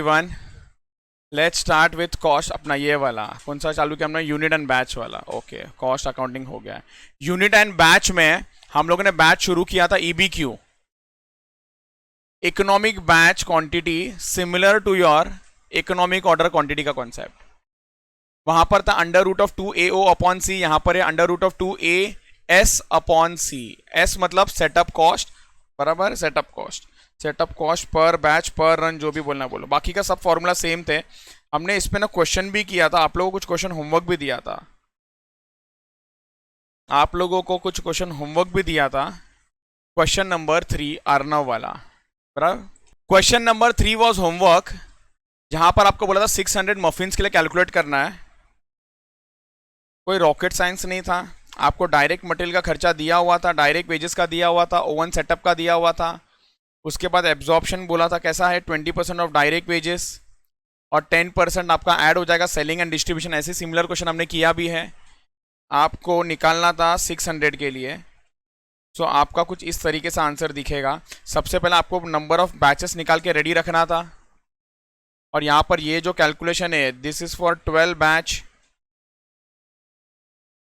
One, let's start with cost. अपना ये वाला कौन सा चालू किया हमने? यूनिट एंड बैच वाला। ओके, कॉस्ट अकाउंटिंग हो गया है। यूनिट एंड बैच में हम लोगों ने बैच शुरू किया था EBQ, economic batch quantity, similar to your economic order quantity का कॉन्सेप्ट। वहां पर था under root of 2AO upon C, यहां पर है under root of 2AS upon C. S मतलब सेटअप कॉस्ट, बराबर, सेटअप कॉस्ट, सेटअप कॉस्ट पर बैच पर रन, जो भी बोलना बोलो। बाकी का सब फॉर्मूला सेम थे। हमने इसमें ना क्वेश्चन भी किया था, आप लोगों को कुछ क्वेश्चन होमवर्क भी दिया था, आप लोगों को कुछ क्वेश्चन होमवर्क भी दिया था। क्वेश्चन नंबर 3 अर्नव वाला, बराबर। क्वेश्चन नंबर 3 वॉज होमवर्क, जहां पर आपको बोला था 600 मफिन्स के लिए कैलकुलेट करना है। कोई रॉकेट साइंस नहीं था, आपको डायरेक्ट मटेरियल का खर्चा दिया हुआ था, डायरेक्ट वेजेस का दिया हुआ था, ओवन सेटअप का दिया हुआ था। उसके बाद एब्जॉर्प्शन बोला था कैसा है, 20% ऑफ डायरेक्ट वेजेस और 10% आपका ऐड हो जाएगा सेलिंग एंड डिस्ट्रीब्यूशन। ऐसे सिमिलर क्वेश्चन हमने किया भी है। आपको निकालना था 600 के लिए। सो आपका कुछ इस तरीके से आंसर दिखेगा। सबसे पहले आपको नंबर ऑफ बैचेस निकाल के रेडी रखना था, और यहाँ पर ये जो कैलकुलेशन है, this is for 12 batch.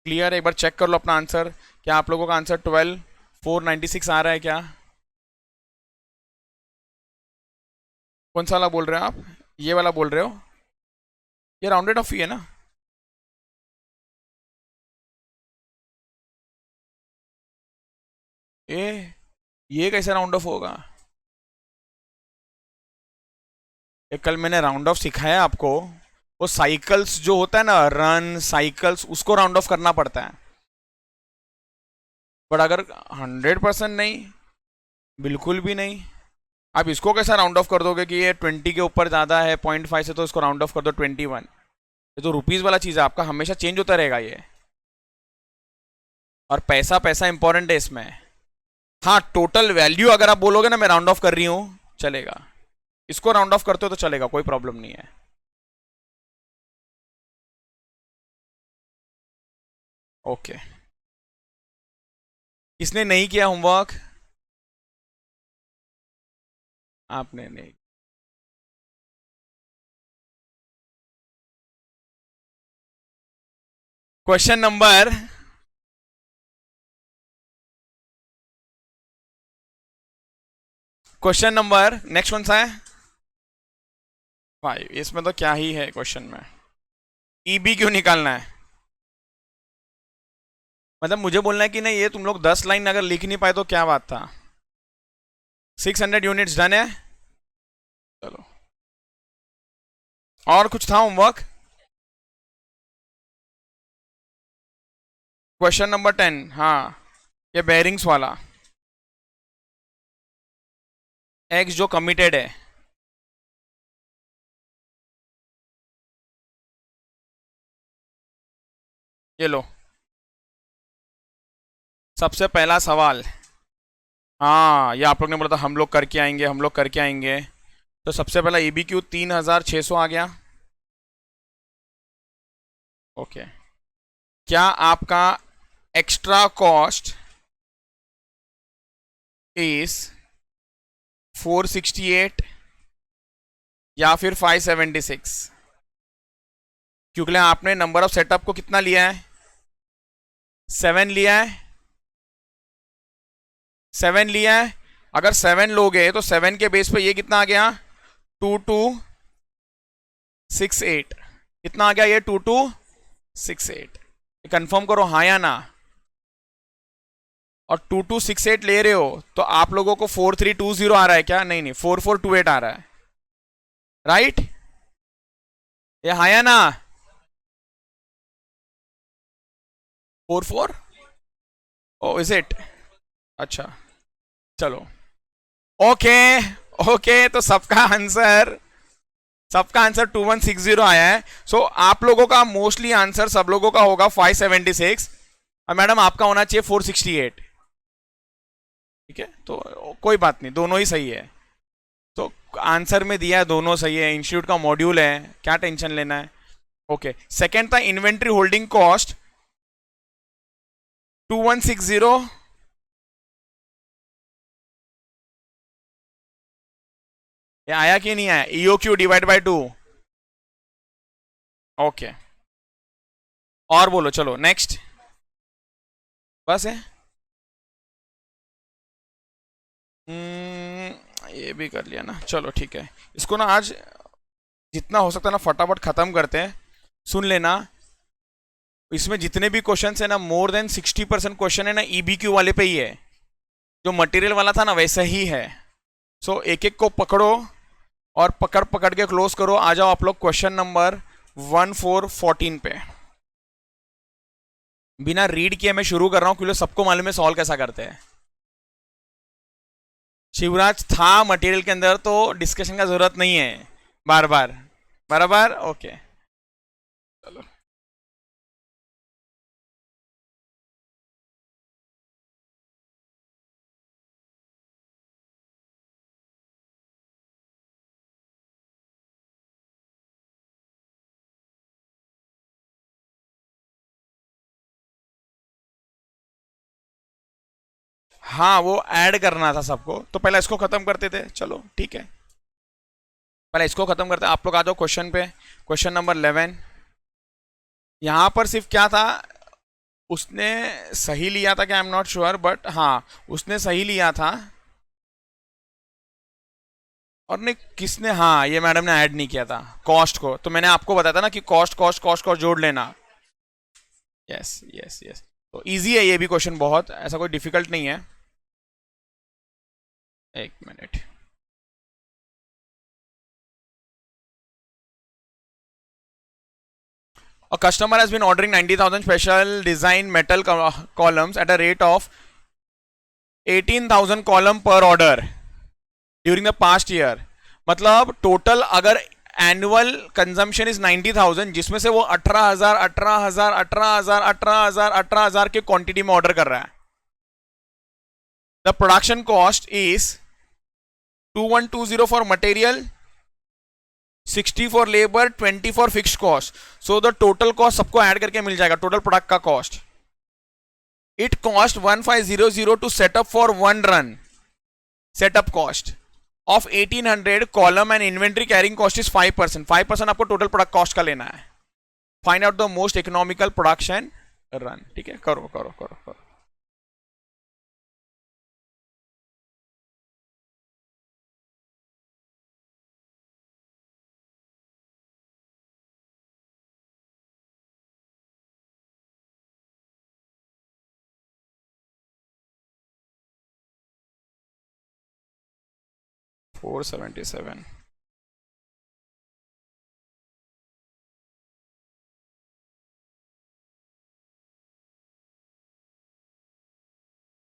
Clear? एक बार चेक कर लो अपना आंसर, क्या आप लोगों का आंसर 12496 आ रहा है क्या? कौन सा वाला बोल रहे हो आप? ये वाला बोल रहे हो? ये राउंडेड ऑफ ही है ना? ये कैसे राउंड ऑफ होगा? ये कल मैंने राउंड ऑफ सिखाया आपको, वो साइकिल्स जो होता है ना, रन साइकिल्स, उसको राउंड ऑफ करना पड़ता है। बट अगर 100% नहीं, बिल्कुल भी नहीं, आप इसको कैसा राउंड ऑफ कर दोगे कि ये 20 के ऊपर ज़्यादा है 0.5 से, तो इसको राउंड ऑफ कर दो 21। ये तो रुपीज़ वाला चीज़ है, आपका हमेशा चेंज होता रहेगा ये, और पैसा पैसा इंपॉर्टेंट है इसमें। हाँ, टोटल वैल्यू अगर आप बोलोगे ना मैं राउंड ऑफ कर रही हूँ, चलेगा। इसको राउंड ऑफ करते हो तो चलेगा, कोई प्रॉब्लम नहीं है। ओके, किसने नहीं किया होमवर्क? आपने नहीं। क्वेश्चन नंबर नेक्स्ट कौन सा है? 5। इसमें तो क्या ही है क्वेश्चन में, EB क्यों निकालना है? मतलब मुझे बोलना है कि नहीं, ये तुम लोग 10 लाइन अगर लिख नहीं पाए तो क्या बात था। 600 यूनिट्स डन है। चलो, और कुछ था होमवर्क? क्वेश्चन नंबर 10, हाँ, ये बेरिंग्स वाला, एक्स जो कमिटेड है, ये लो सबसे पहला सवाल। हाँ, ये आप लोग ने बोला था हम लोग करके आएंगे, हम लोग करके आएंगे। तो सबसे पहला EBQ 3600 आ गया। ओके, क्या आपका एक्स्ट्रा कॉस्ट इज 468 या फिर 576? क्योंकि आपने नंबर ऑफ सेटअप को कितना लिया है? 7 लिया है, 7 लिया है। अगर 7 लोगे तो 7 के बेस पे ये कितना आ गया? 2268। कितना आ गया ये? 2268। कंफर्म करो हाँ या ना। और 2268 ले रहे हो तो आप लोगों को 4320 आ रहा है क्या? नहीं नहीं, 4428 आ रहा है, राइट? ये हाँ या ना? 44? Oh is it? अच्छा, चलो, ओके। ओके, तो सबका आंसर 2160 आया है। सो आप लोगों का मोस्टली आंसर सब लोगों का होगा 576, और मैडम आपका होना चाहिए 468। ठीक है, तो कोई बात नहीं, दोनों ही सही है। तो आंसर में दिया है, दोनों सही है, इंस्टीट्यूट का मॉड्यूल है, क्या टेंशन लेना है। ओके, सेकेंड था इन्वेंट्री होल्डिंग कॉस्ट 2160। ये आया कि नहीं आया? EOQ divide by 2। ओके, और बोलो, चलो नेक्स्ट। बस है। ये भी कर लिया ना, चलो ठीक है। इसको ना आज जितना हो सकता है ना फटाफट खत्म करते हैं। सुन लेना, इसमें जितने भी क्वेश्चन है ना, मोर देन 60% क्वेश्चन है ना EBQ वाले पे ही है। जो मटेरियल वाला था ना वैसा ही है। सो एक एक को पकड़ो और पकड़ पकड़ के क्लोज करो। आ जाओ आप लोग क्वेश्चन नंबर 1414 पे। बिना रीड किए मैं शुरू कर रहा हूं क्योंकि सबको मालूम है सॉल्व कैसा करते हैं। शिवराज था मटेरियल के अंदर तो डिस्कशन का जरूरत नहीं है बार बार। बराबर, ओके चलो। हाँ, वो ऐड करना था सबको, तो पहले इसको खत्म करते थे। चलो ठीक है, पहले इसको खत्म करते हैं। आप लोग आ जाओ क्वेश्चन पे, क्वेश्चन नंबर 11। यहां पर सिर्फ क्या था, उसने सही लिया था क्या, I am not sure, but हाँ उसने सही लिया था। और नहीं, किसने, हाँ ये मैडम ने ऐड नहीं किया था कॉस्ट को। तो मैंने आपको बताया था ना कि कॉस्ट कॉस्ट कॉस्ट कॉस्ट जोड़ लेना। यस यस यस, तो इजी है ये भी क्वेश्चन, बहुत ऐसा कोई डिफिकल्ट नहीं है। एक minute. A customer has been ordering 90,000 special design metal columns at a rate of 18,000 column per order during the past year। मतलब टोटल अगर एनुअल कंजम्पशन इज 90,000, जिसमें से वो 18,000 18,000 18,000 18,000 18,000 के क्वांटिटी में ऑर्डर कर रहा है। The production cost is 2120 for material, 60 for labour, 20 for fix cost. So the total cost सबको ऐड करके मिल जाएगा, टोटल प्रोडक्ट का cost. It cost 1500 to set up for one run. Setup cost of 1800 column and inventory carrying cost is 5%। 5% आपको टोटल प्रोडक्ट कॉस्ट का लेना है। Find out the most economical production run. ठीक है, करो करो करो करो। $477।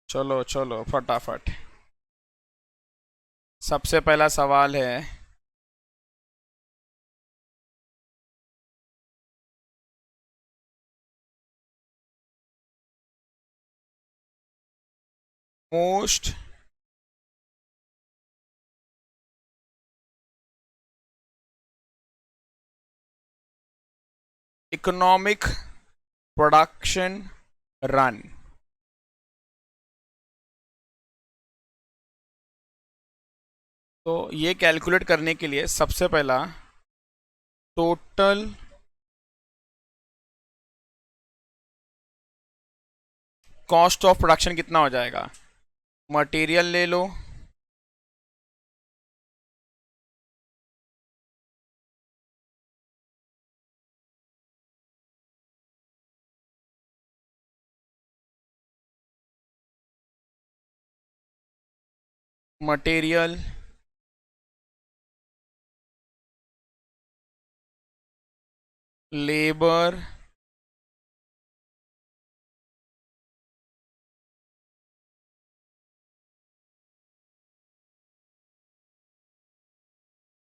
चलो चलो फटाफट। सबसे पहला सवाल है, मोस्ट इकोनॉमिक प्रोडक्शन रन। तो ये कैलकुलेट करने के लिए सबसे पहला टोटल कॉस्ट ऑफ प्रोडक्शन कितना हो जाएगा। मटेरियल ले लो, material labour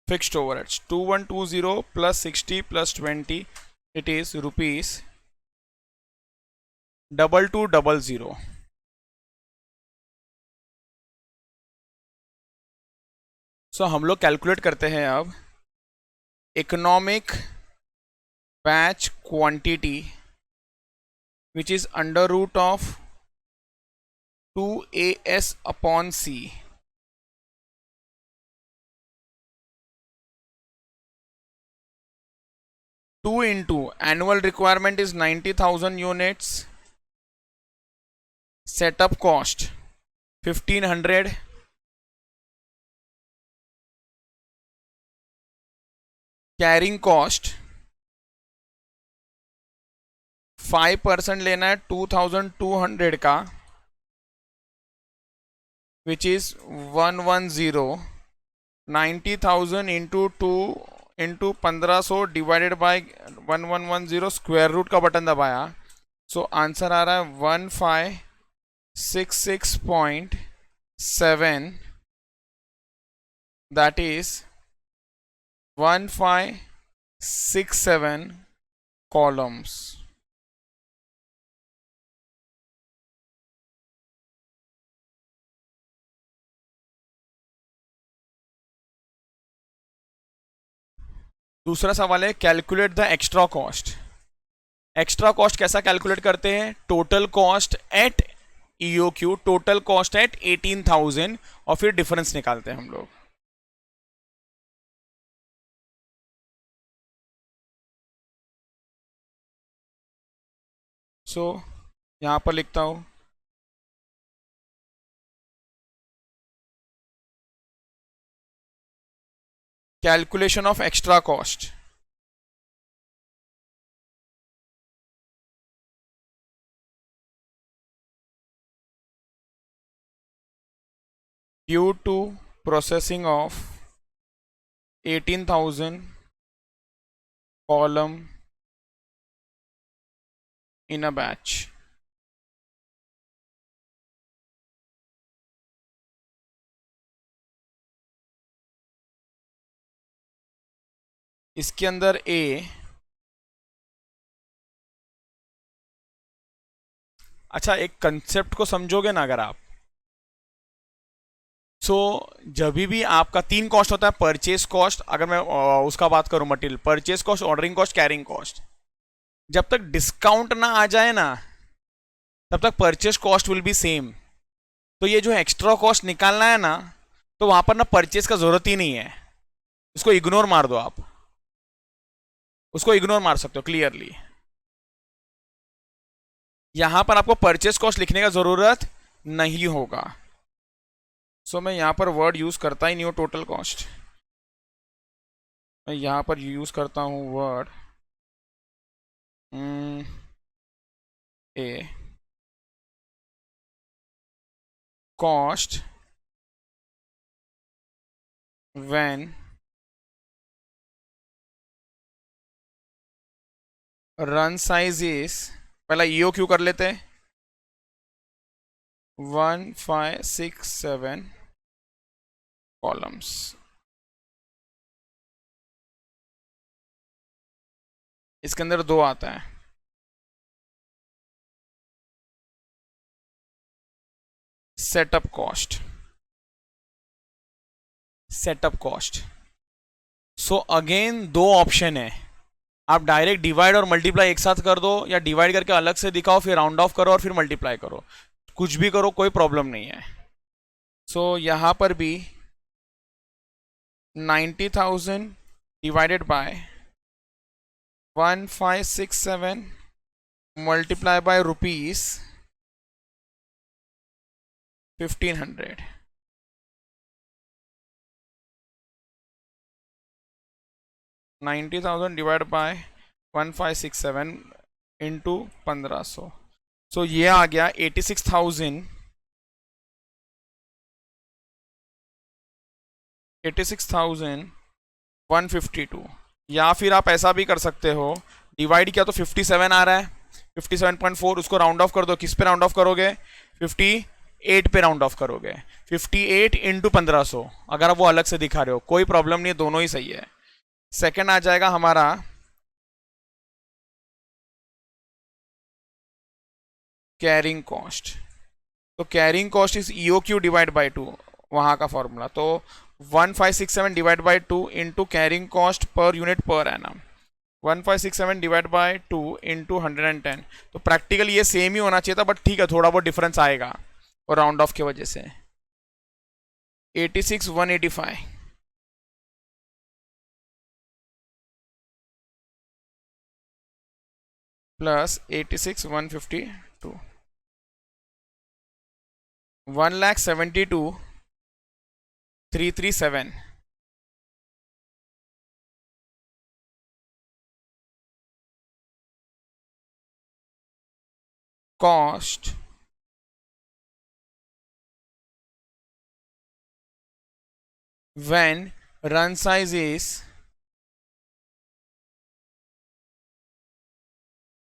fixed overheads 2120 plus 60 plus 20, it is rupees 2200। So हम लोग कैलकुलेट करते हैं अब economic batch quantity which is under root of 2AS upon C। 2 into annual requirement is 90,000 units, setup cost 1500, carrying cost 5% लेना है 2200 का, which is 110, 90,000 into 2 into 1500 divided by 1110, square root का button दबाया, सो आंसर आ रहा है 1566.7, that is 1567 columns. दूसरा सवाल है calculate the extra cost. Extra cost कैसा कैलकुलेट करते हैं? Total cost at EOQ, total cost at 18,000 और फिर डिफरेंस निकालते हैं हम लोग. सो यहां पर लिखता हूं calculation of extra cost. Due to processing of 18,000 column in a batch. इसके अंदर A अच्छा एक कंसेप्ट को समझोगे ना अगर आप, सो जब भी आपका 3 कॉस्ट होता है, परचेस कॉस्ट, अगर मैं उसका बात करूं material, purchase cost, ordering cost, carrying cost, जब तक डिस्काउंट ना आ जाए ना तब तक purchase cost will be same. तो ये जो एक्स्ट्रा कॉस्ट निकालना है ना, तो वहां पर ना परचेस का जरूरत ही नहीं है, इसको इग्नोर मार दो आप, उसको इग्नोर मार सकते हो क्लियरली. यहां पर आपको परचेस कॉस्ट लिखने का जरूरत नहीं होगा. सो मैं यहां पर वर्ड यूज करता ही नहीं हूं टोटल कॉस्ट, मैं यहां पर यूज करता हूं word a cost when run size is, पहला EOQ कर लेते हैं, 1567 कॉलम्स. इसके अंदर 2 आता है. Setup cost, setup cost. So again 2 option है, आप डायरेक्ट डिवाइड और मल्टीप्लाई एक साथ कर दो, या डिवाइड करके अलग से दिखाओ, फिर राउंड ऑफ करो और फिर मल्टीप्लाई करो, कुछ भी करो, कोई प्रॉब्लम नहीं है. सो यहां पर भी 90,000 divided by 1567 multiply by rupees 1500. $90,000 divide by 1567 into 1500. सो ये आ गया 86,152. या फिर आप ऐसा भी कर सकते हो, डिवाइड किया तो 57 आ रहा है, 57.4, उसको राउंड ऑफ कर दो. किस पे राउंड ऑफ करोगे? 58 पे राउंड ऑफ करोगे. 58 इंटू 1500, अगर आप वो अलग से दिखा रहे हो कोई प्रॉब्लम नहीं है, दोनों ही सही है. सेकंड आ जाएगा हमारा कैरिंग कॉस्ट. तो carrying cost is EOQ divide by 2, वहां का फॉर्मूला. तो 1567 divide by 2 into carrying cost per unit per annum, 1567 divide by 2 into 110. तो प्रैक्टिकली ये सेम ही होना चाहिए था, बट ठीक है थोड़ा बहुत डिफरेंस आएगा और राउंड ऑफ की वजह से. 86,185. Plus 86,152, 1,72,337 cost when run size is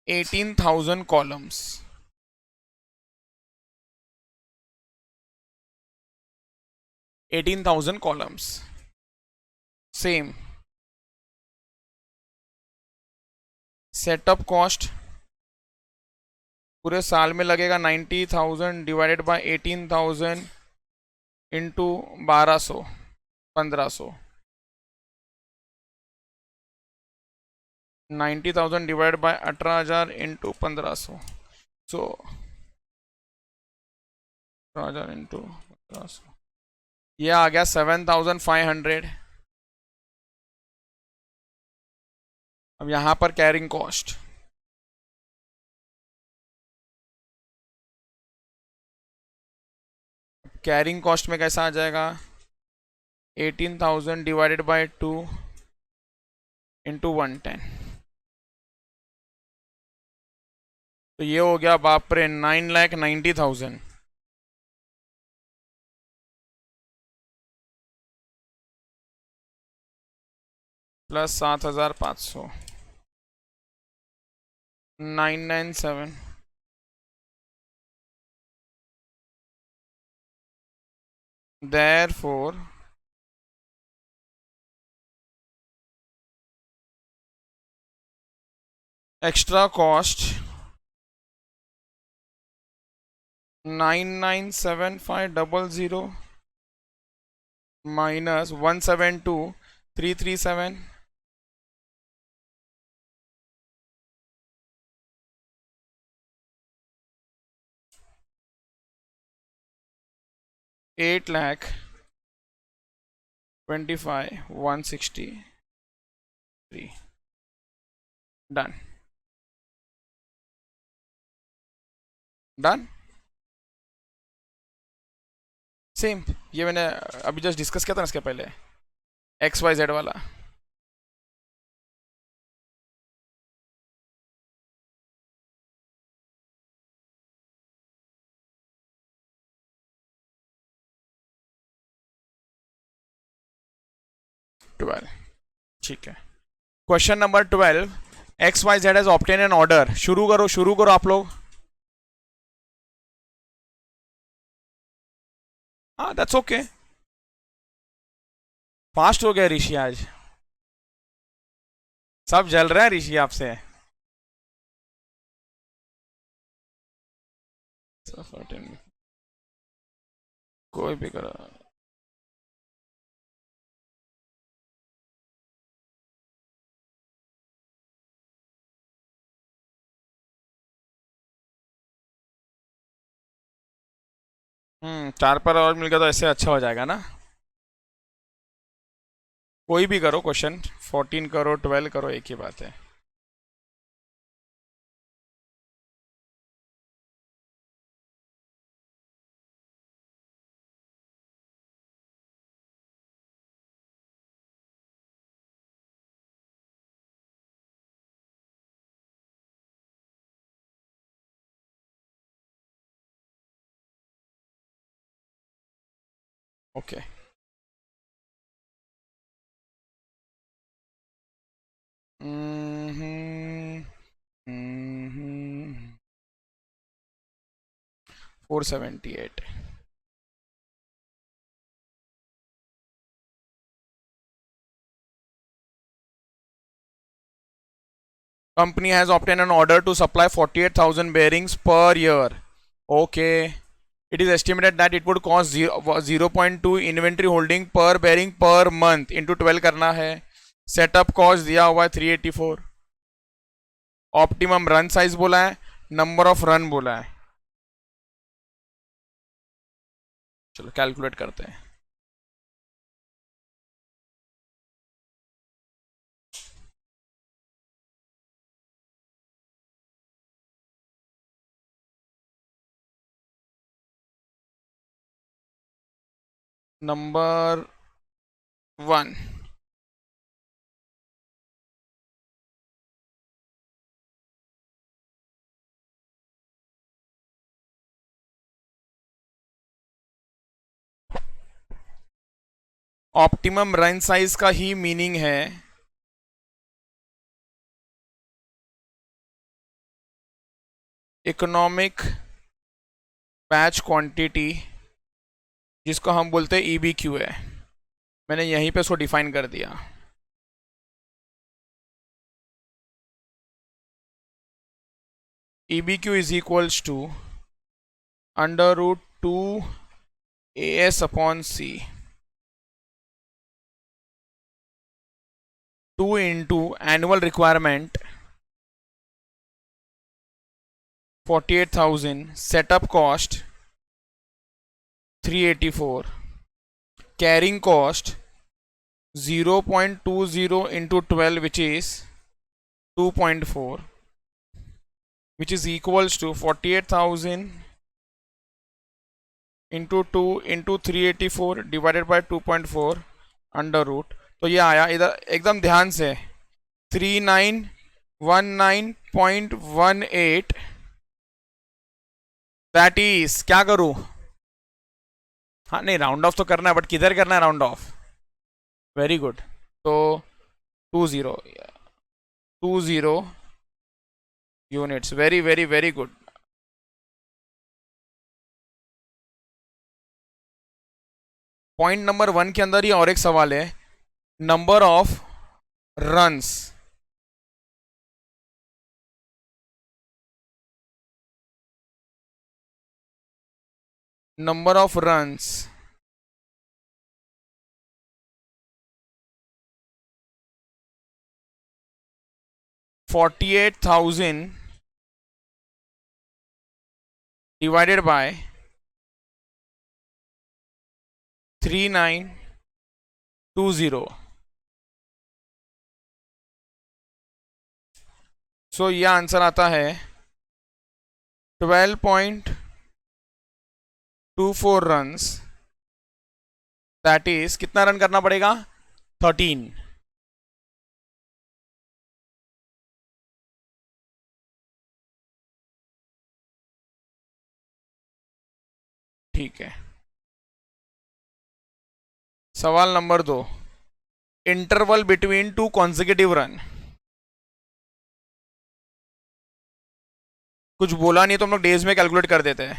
18,000 columns. 18,000 columns. Same. Setup cost पूरे साल में लगेगा 90,000 divided by 18,000 into 1200, 1500. 90,000 divided by 18,000 into 1500. So 18,000 into 1500, ये आ गया 7,500. अब यहां पर कैरिंग कॉस्ट, कैरिंग कॉस्ट में कैसा आ जाएगा, 18,000 डिवाइडेड बाय 2 इंटू 110. तो ये हो गया बाप रे 9,90,000. Plus 7,500, 997. Therefore extra cost 9,97,500 minus 172,337 8,25,163. Done. Done. Same ये मैंने अभी जस्ट डिस्कस किया था ना इसके पहले, XYZ वाला. ठीक है. Question number 12, XYZ has obtain an order. शुरू करो आप लोग. हाँ दैट्स ओके. फास्ट हो गया ऋषि आज, सब जल रहा है ऋषि आपसे. कोई भी करो. चार पर और मिल गया तो ऐसे अच्छा हो जाएगा ना. कोई भी करो क्वेश्चन, 14 करो 12 करो, एक ही बात है. Okay. 478. Company has obtained an order to supply 48,000 bearings per year. Okay. It is estimated that it would cost 0.2 inventory holding per bearing per month into 12 करना है. सेटअप कॉस्ट दिया हुआ है 384. ऑप्टिमम रन साइज बोला है, number of run बोला है. चलो कैलकुलेट करते हैं. नंबर 1, ऑप्टिमम रन साइज का ही मीनिंग है इकोनॉमिक बैच क्वांटिटी, जिसको हम बोलते हैं EBQ है। मैंने यहीं पे उसको डिफाइन कर दिया। EBQ is equals to √2 AS upon C, 2 into annual requirement 48,000, setup cost 384, carrying cost 0.20 into 12, which is 2.4, which is equals to 48,000 into 2 into 384 divided by 2.4 under root. तो ये आया इधर एकदम ध्यान से 3919.18, दैट इज क्या करूं? हाँ नहीं, राउंड ऑफ तो करना है, बट किधर करना है राउंड ऑफ? Very good. तो 20 units, very very very good. Point number 1 के अंदर ही और एक सवाल है, number of runs. Number of runs 48,000 divided by 3920। सो यह आंसर आता है 12.24 रन्स। दैट इज कितना रन करना पड़ेगा? 13। ठीक है। सवाल number 2, interval between 2 consecutive run. कुछ बोला नहीं तो हम लोग डेज में कैलकुलेट कर देते हैं।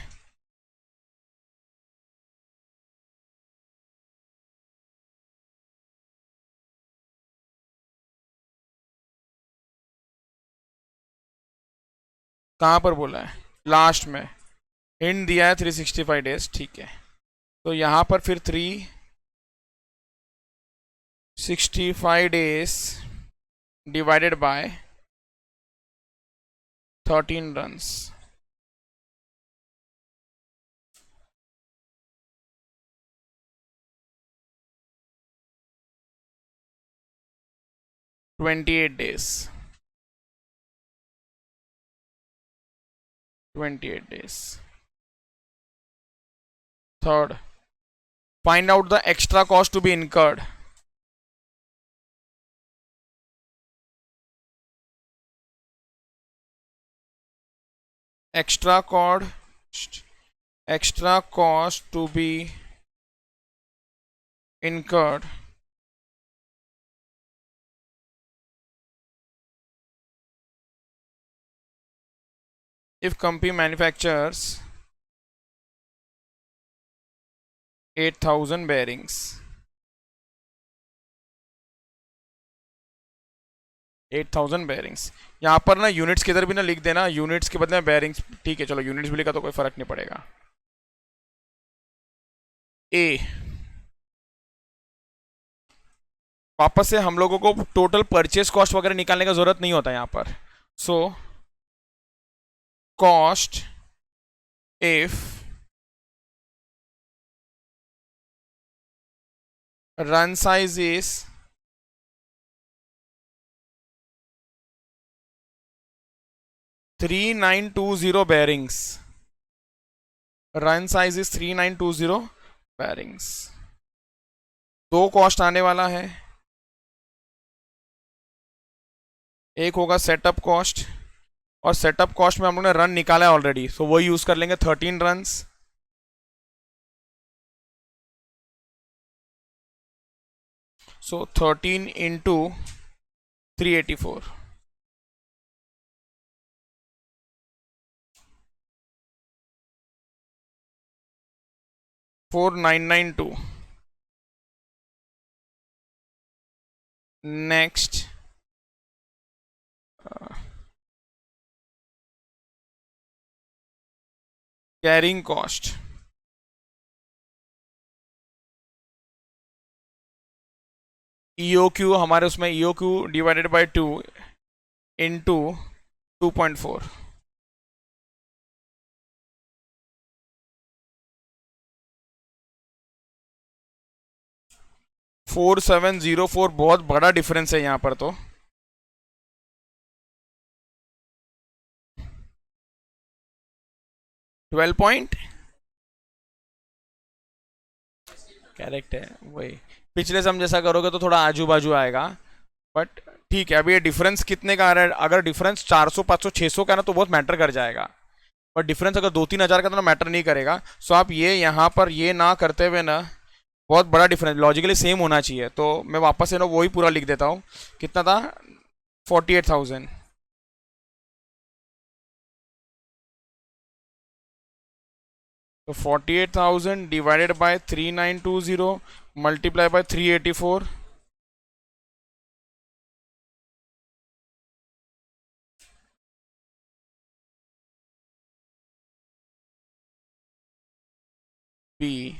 कहां पर बोला है? लास्ट में हिंट दिया है 365 डेज। ठीक है, तो यहां पर फिर 365 days divided by 13 runs. $28 days, 28 days। Third, find out the extra cost to be incurred। Extra cost to be incurred if company manufactures 8,000 bearings। 8,000 bearings. यहाँ पर ना यूनिट्स किधर भी ना लिख देना, यूनिट्स के बदले में बेयरिंग्स। ठीक है, चलो यूनिट्स भी लिखा तो कोई फर्क नहीं पड़ेगा। ए, वापस से हम लोगों को टोटल परचेस कॉस्ट वगैरह निकालने का जरूरत नहीं होता यहाँ पर। So cost if run size is 3920 bearings, run size is 3920 bearings। दो कॉस्ट आने वाला है, एक होगा सेटअप कॉस्ट, और सेटअप कॉस्ट में हम लोग ने रन निकाला है ऑलरेडी, सो वो यूज कर लेंगे 13 रन्स। सो 13 into 384, 4992। Next carrying cost, EOQ हमारे उसमें EOQ डिवाइडेड बाय 2 इंटू 2.4, 4704। बहुत बड़ा डिफरेंस है यहाँ पर तो। ट्वेल्व पॉइंट करेक्ट है, वही पिछले सम जैसा करोगे तो थोड़ा आजू बाजू आएगा, बट ठीक है। अभी ये डिफरेंस कितने का आ रहा है? अगर डिफरेंस 400 500 600 का ना तो बहुत मैटर कर जाएगा, और डिफरेंस अगर 2-3 हज़ार का तो ना मैटर नहीं करेगा। सो आप ये यहाँ पर ये ना करते हुए ना, बहुत बड़ा डिफरेंस लॉजिकली सेम होना चाहिए, तो मैं वापस से ना वही पूरा लिख देता हूँ। कितना था? 48,000। तो 48,000 divided by 3920 multiply by 384, be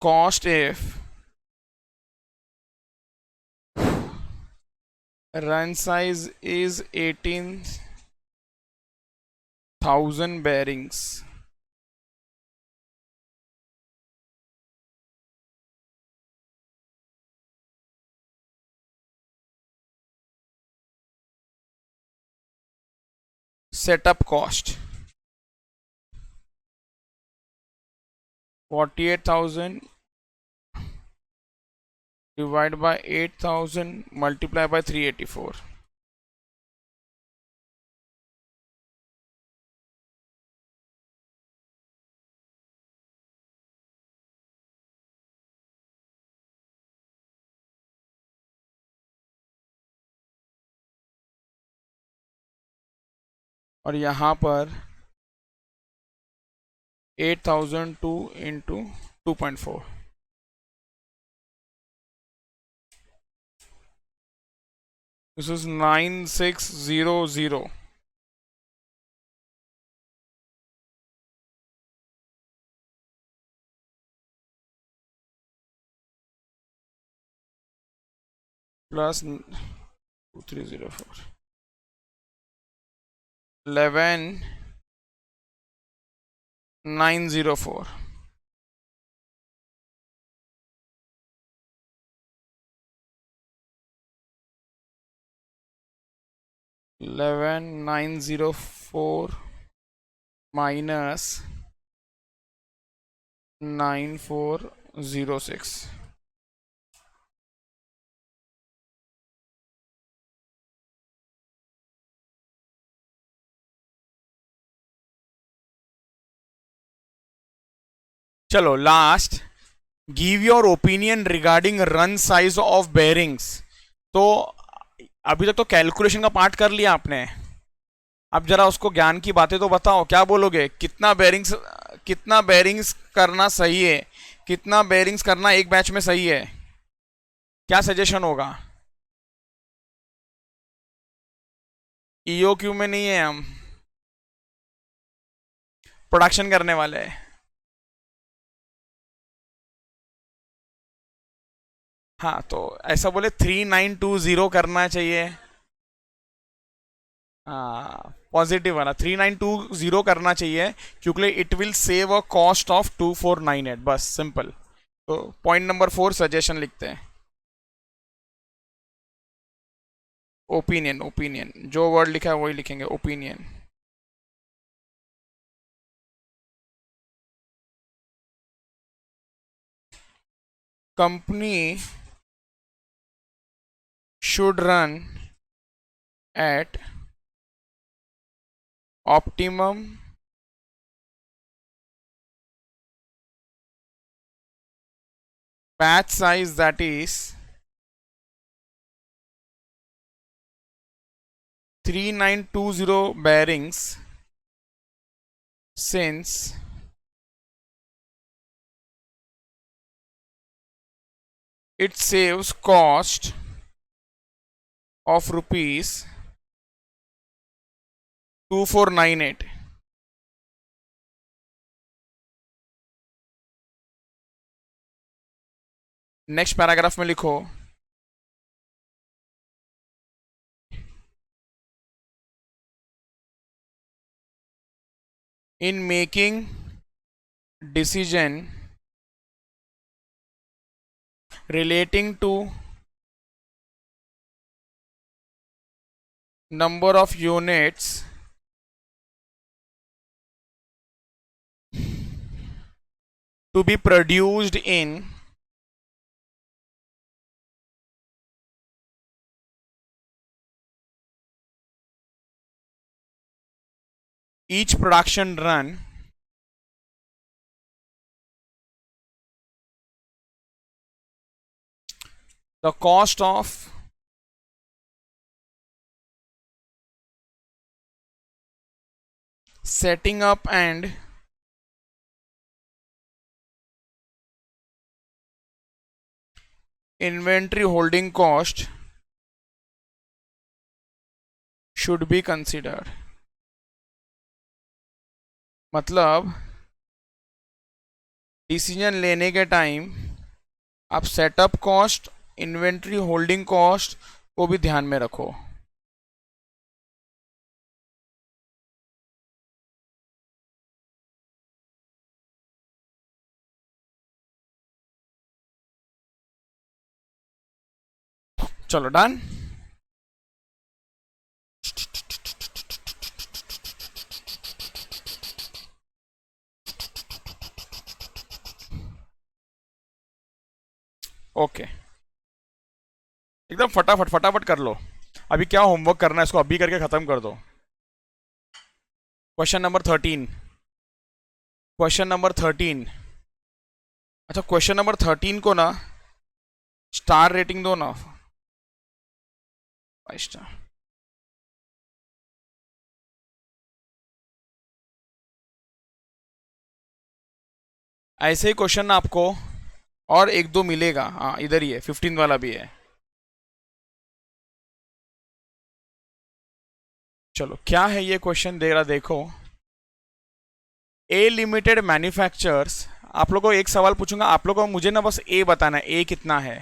cost if run size is 18,000 bearings, setup cost 48,000 divided by 8,000 multiply by 384, और यहाँ पर 8,002 into 2.4, this is 9600 plus 2304 11904 11904 minus 9406। चलो last, give your opinion regarding run size of bearings. तो अभी तक तो calculation का part कर लिया आपने, अब जरा उसको ज्ञान की बातें तो बताओ। क्या बोलोगे? कितना बेरिंग्स करना सही है, कितना बेरिंग्स करना एक बैच में सही है? क्या सजेशन होगा? EOQ में नहीं है, हम प्रोडक्शन करने वाले हैं। हाँ तो ऐसा बोले 3920 करना चाहिए। हाँ पॉजिटिव वाला 3920 करना चाहिए, क्योंकि it will save a cost of 2498, बस सिंपल। तो पॉइंट नंबर 4 सजेशन लिखते हैं। ओपिनियन, ओपिनियन जो वर्ड लिखा है वही लिखेंगे, opinion. company should run at optimum batch size, that is 3920 bearings, since it saves cost of rupees 2498. Next paragraph में लिखो, in making decision relating to number of units to be produced in each production run, the cost of setting up and inventory holding cost should be considered. मतलब decision लेने के time आप setup cost, inventory holding cost को भी ध्यान में रखो. चलो डन. ओके, एकदम फटाफट फटाफट कर लो. अभी क्या होमवर्क करना है इसको अभी करके खत्म कर दो. Question number 13. Question number 13. अच्छा, क्वेश्चन नंबर 13 को ना स्टार रेटिंग दो ना, 5 स्टार. ऐसे ही क्वेश्चन आपको और एक दो मिलेगा. हाँ, इधर ही है, 15 वाला भी है. चलो, क्या है ये क्वेश्चन दे रहा, देखो. ए लिमिटेड मैन्युफैक्चरर्स, आप लोगों को एक सवाल पूछूंगा, आप लोगों को मुझे ना बस ए बताना है, ए कितना है.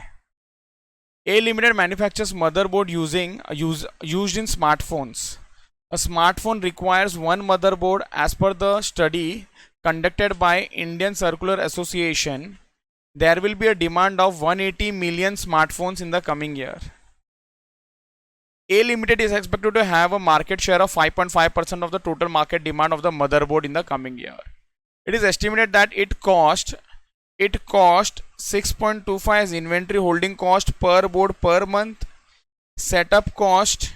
A limited manufactures motherboard used in smartphones. A smartphone requires one motherboard as per the study conducted by Indian Circular Association. There will be a demand of 180 million smartphones in the coming year. A Limited is expected to have a market share of 5.5% of the total market demand of the motherboard in the coming year. It is estimated that it cost 6.25 as inventory holding cost per board per month. Setup cost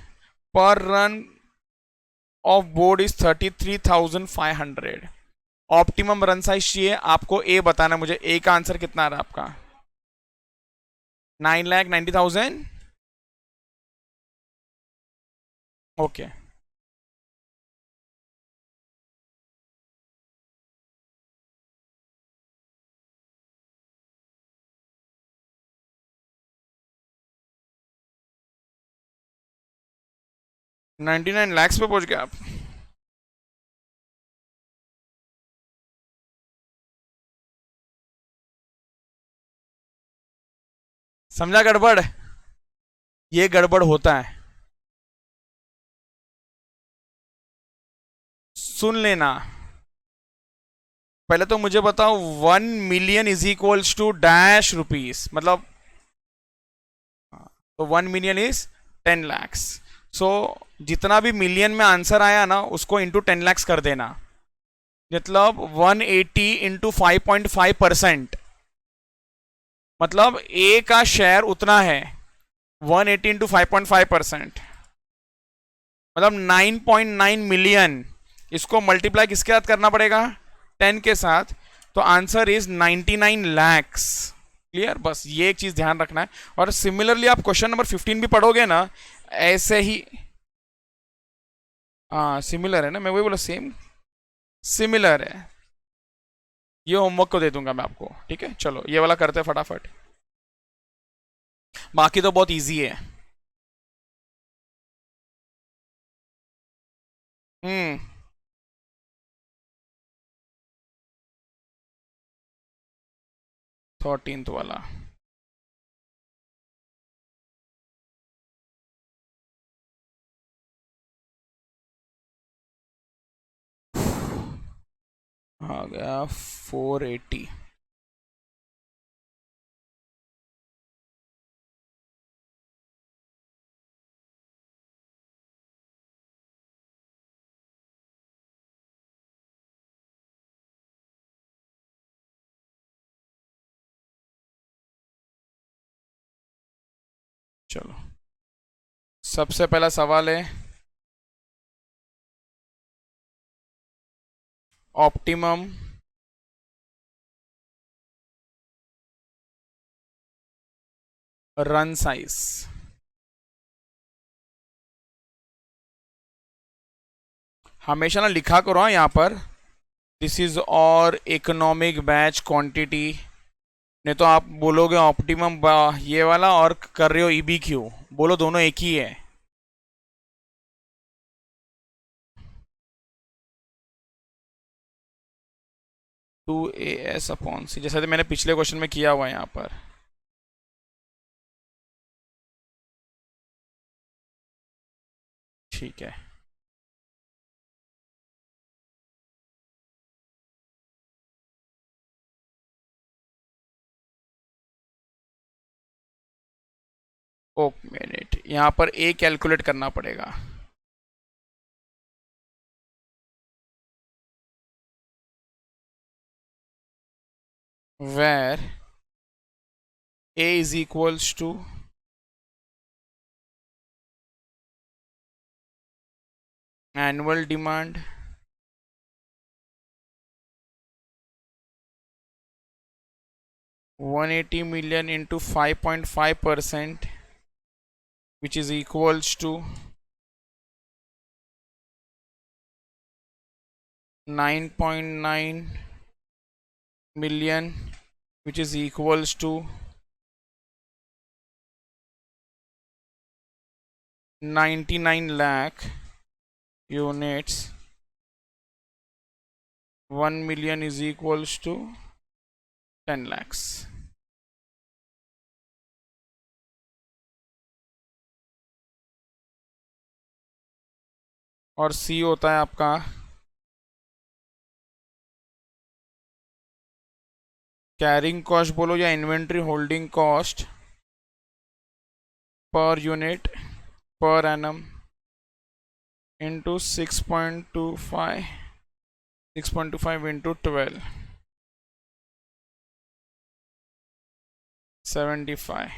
per run of board is 33,500. Optimum run size चाहिए आपको. ए बताना मुझे, ए का answer कितना आ रहा है आपका? 9,90,000. Okay, $99 पे पहुंच गए आप. समझा गड़बड़? ये गड़बड़ होता है, सुन लेना. पहले तो मुझे बताओ, 1 million is equals to dash rupees, मतलब तो 1 मिलियन इज 10 lakhs. सो जितना भी मिलियन में आंसर आया ना, उसको इंटू 10 lakhs कर देना. मतलब 180 इंटू 5.5%, मतलब ए का शेयर उतना है 180 इंटू 5.5%, मतलब 9.9 मिलियन। इसको मल्टीप्लाई किसके साथ करना पड़ेगा? 10 के साथ। तो आंसर इज 99 लैक्स। क्लियर? बस ये एक चीज ध्यान रखना है। और सिमिलरली आप क्वेश्चन नंबर 15 भी पढ़ोगे ना, ऐसे ही। हाँ सिमिलर है ना, मैं वही बोला, सेम सिमिलर है। ये होमवर्क को दे दूंगा मैं आपको, ठीक है? चलो ये वाला करते हैं फटाफट, बाकी तो बहुत इजी है। हम्म। 13th वाला। आ गया 480। चलो सबसे पहला सवाल है, ऑप्टिमम रन साइज। हमेशा ना लिखा करो हाँ यहाँ पर, दिस इज और इकोनॉमिक बैच क्वांटिटी। नहीं तो आप बोलोगे ऑप्टिमम ये वाला और कर रहे हो ईबी क्यू, बोलो दोनों एक ही है। 2AS/C, जैसे मैंने पिछले क्वेश्चन में किया हुआ है यहाँ पर। ठीक है। ओ मिनट, यहाँ पर ए कैलकुलेट करना पड़ेगा। Where A is equals to annual demand $180 million into 5.5%, which is equals to 9.9 million, which is equals to 99 lakh units. 1 million is equals to 10 lakhs. और सी होता है आपका कैरिंग कॉस्ट बोलो या inventory holding cost per unit per annum into 6.25 into 12, 75।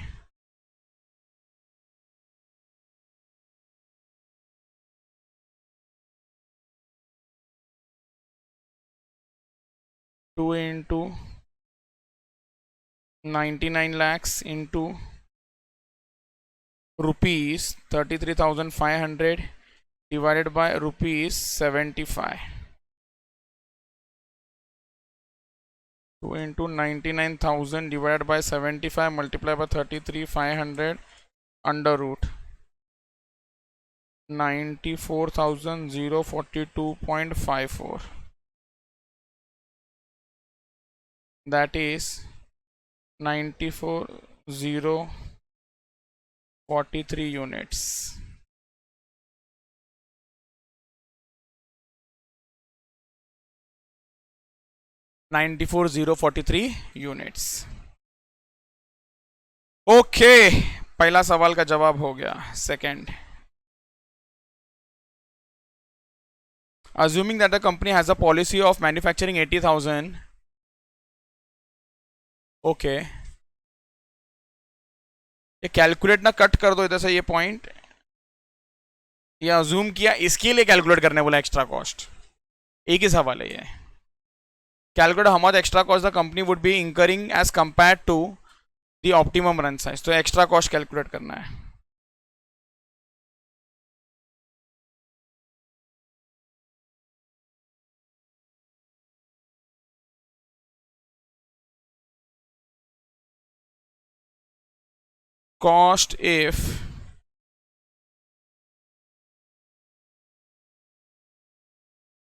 Two into 99 lakhs into rupees 33,500 divided by rupees 75. 2 into 99,000 divided by 75 multiplied by 33,500 under root 94,042.54. That is 94,043 units. units. Okay, पहला सवाल का जवाब हो गया। Second, assuming that the company has a policy of manufacturing 80,000, okay, ये calculate ना cut कर दो इधर से, ये पॉइंट ये अज्यूम किया, इसके लिए कैलकुलेट करने बोला एक्स्ट्रा कॉस्ट। एक ही सवाल है ये। Calculate how much extra cost the company would be incurring as compare to the optimum run size. तो एक्स्ट्रा कॉस्ट कैलकुलेट करना है। Cost if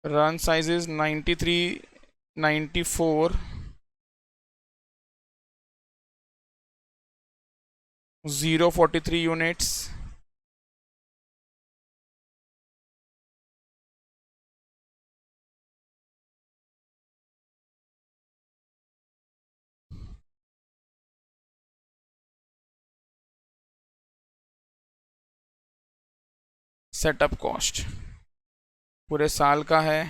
run size is 93, 94, 043 units, setup cost पूरे साल का है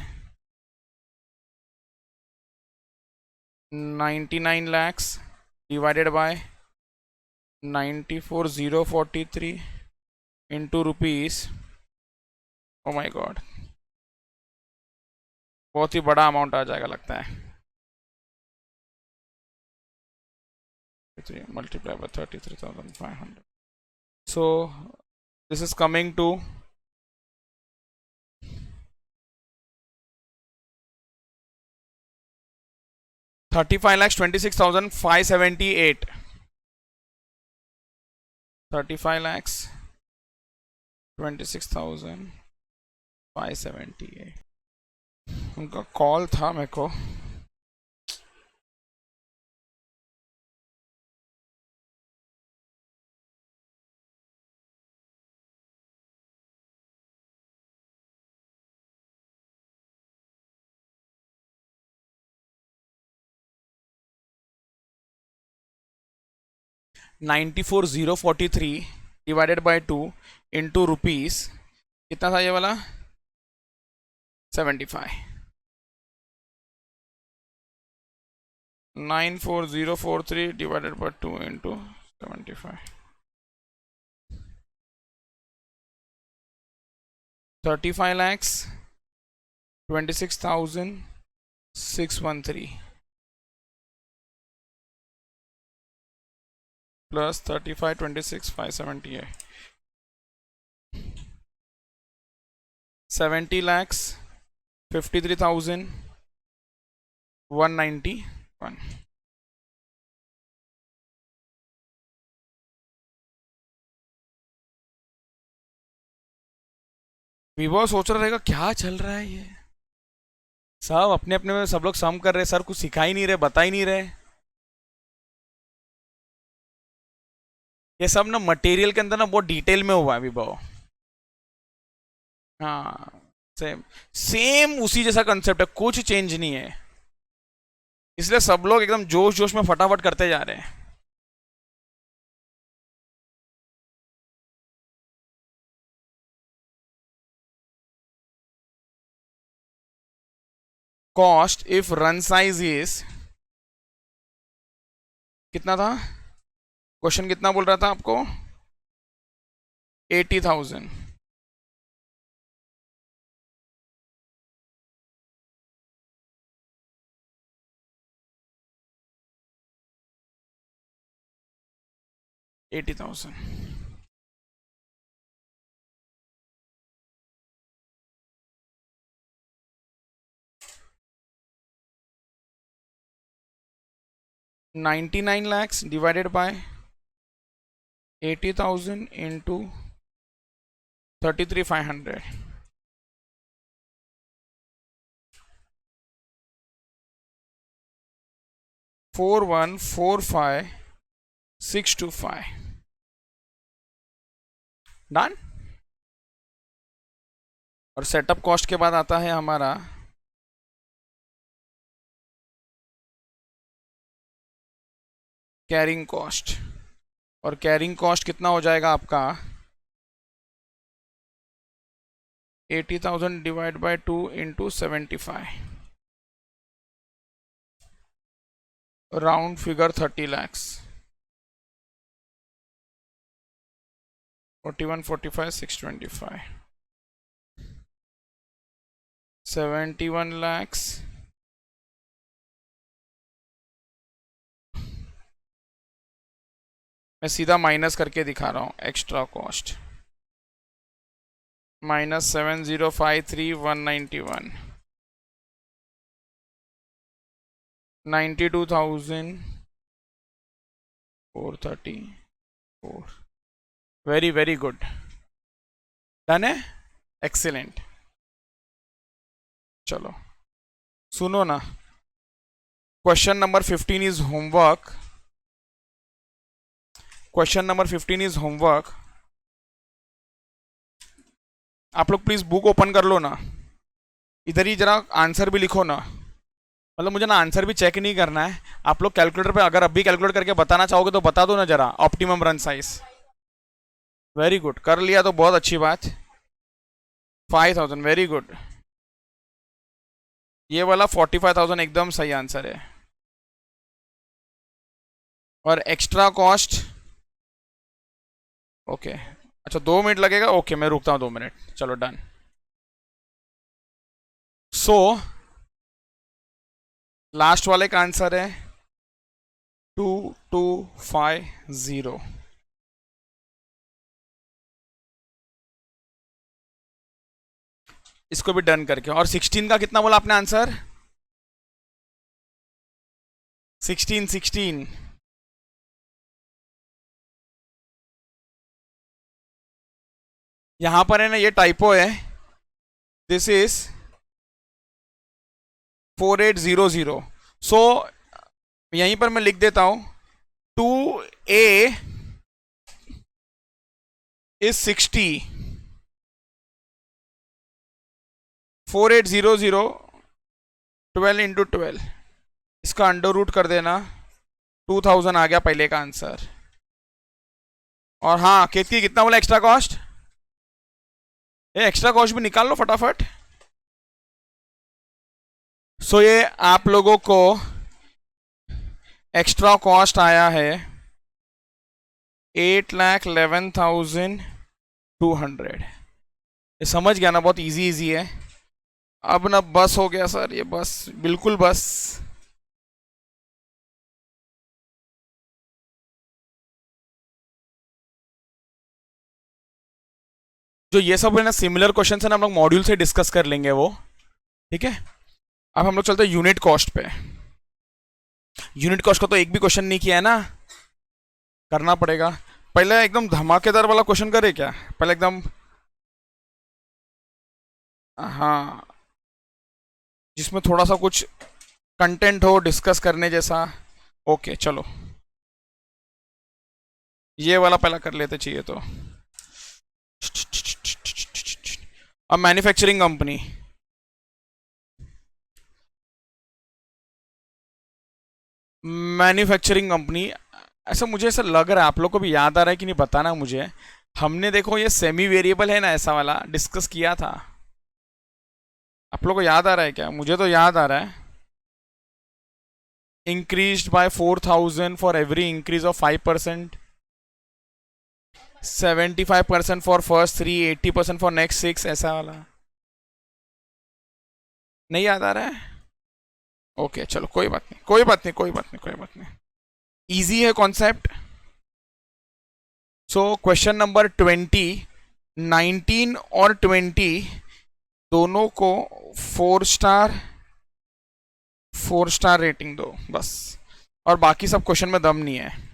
99 lakhs divided by 94,043 into rupees. Oh my God, बहुत ही बड़ा अमाउंट आ जाएगा लगता है। Multiply by 33,500, so this is coming to 35,26,578, 35,26,578। उनका कॉल था मेरे को। $94,043 डिवाइडेड बाय 2 इंटू रुपीज, कितना था ये वाला 75। 94,043 डिवाइडेड बाय 2 इंटू 75, 35,26,613 प्लस 35,26,578, 70,53,191। विभो सोच रहा रहेगा क्या चल रहा है ये, सब अपने अपने में सब लोग सम कर रहे, सर कुछ सिखा ही नहीं रहे, बता ही नहीं रहे। ये सब ना मटेरियल के अंदर ना बहुत डिटेल में हुआ है विभव। हाँ, सेम सेम उसी जैसा कंसेप्ट है, कुछ चेंज नहीं है, इसलिए सब लोग एकदम जोश जोश में फटाफट करते जा रहे हैं। Cost if run size is, कितना था क्वेश्चन, कितना बोल रहा था आपको 80,000, $80,000। $99 lakhs divided by 80,000 into 33,500, 4145,625 done. और सेटअप कॉस्ट के बाद आता है हमारा कैरिंग कॉस्ट, और कैरिंग कॉस्ट कितना हो जाएगा आपका 80,000 divide by 2 into 75, round figure 30 lakhs। 41, 45, 625, 71 lakhs, मैं सीधा माइनस करके दिखा रहा हूँ. Extra cost -7053 191, 92,434. Very very good. Done है. एक्सीलेंट. चलो सुनो ना. Question number 15 is homework. Question number 15 is homework. आप लोग प्लीज बुक ओपन कर लो ना. इधर ही जरा आंसर भी लिखो ना. मतलब मुझे ना आंसर भी चेक नहीं करना है. आप लोग कैलकुलेटर पे अगर अभी कैलकुलेट करके बताना चाहोगे तो बता दो ना जरा. Optimum run size. Very good. कर लिया तो बहुत अच्छी बात. 5,000. Very good. ये वाला 45,000 एकदम सही आंसर है. और एक्स्ट्रा कॉस्ट. ओके. अच्छा 2 मिनट लगेगा. ओके मैं रुकता हूँ 2 मिनट. चलो डन. सो लास्ट वाले का आंसर है 2250. इसको भी डन करके. और 16 का कितना बोला आपने आंसर? 16. यहां पर है ना ये टाइपो है. This is 4800. सो यहीं पर मैं लिख देता हूं 2A इज 60. 4800 12 इंटू 12. इसका अंडर रूट कर देना. 2000 आ गया पहले का आंसर. और हाँ केतकी कितना बोला एक्स्ट्रा कॉस्ट? ये एक्स्ट्रा कॉस्ट भी निकाल लो फटाफट. सो ये आप लोगों को एक्स्ट्रा कॉस्ट आया है 8,11,200. ये समझ गया ना. बहुत इजी है. अब ना बस हो गया सर. ये बस बिल्कुल बस. जो ये सब है ना सिमिलर क्वेश्चन है ना हम लोग मॉड्यूल से डिस्कस कर लेंगे वो. ठीक है. अब हम लोग चलते हैं यूनिट कॉस्ट पे. यूनिट कॉस्ट का तो एक भी क्वेश्चन नहीं किया है ना. करना पड़ेगा. पहले एकदम धमाकेदार वाला क्वेश्चन करे क्या? पहले एकदम हाँ जिसमें थोड़ा सा कुछ कंटेंट हो डिस्कस करने जैसा. ओके चलो ये वाला पहला कर लेते चाहिए तो. अब मैन्युफैक्चरिंग कंपनी. Manufacturing company. ऐसा मुझे ऐसा लग रहा है आप लोग को भी याद आ रहा है कि नहीं बताना मुझे. हमने देखो ये सेमी वेरिएबल है ना ऐसा वाला डिस्कस किया था. आप लोग को याद आ रहा है क्या? मुझे तो याद आ रहा है. Increased by 4,000 for every increase of 5%. 75% for first 3, 80% for next 6. ऐसा वाला नहीं याद आ रहा है? ओके चलो कोई बात नहीं. इजी है कॉन्सेप्ट. सो क्वेश्चन नंबर 20, 19 और 20 दोनों को 4 स्टार रेटिंग दो बस. और बाकी सब क्वेश्चन में दम नहीं है.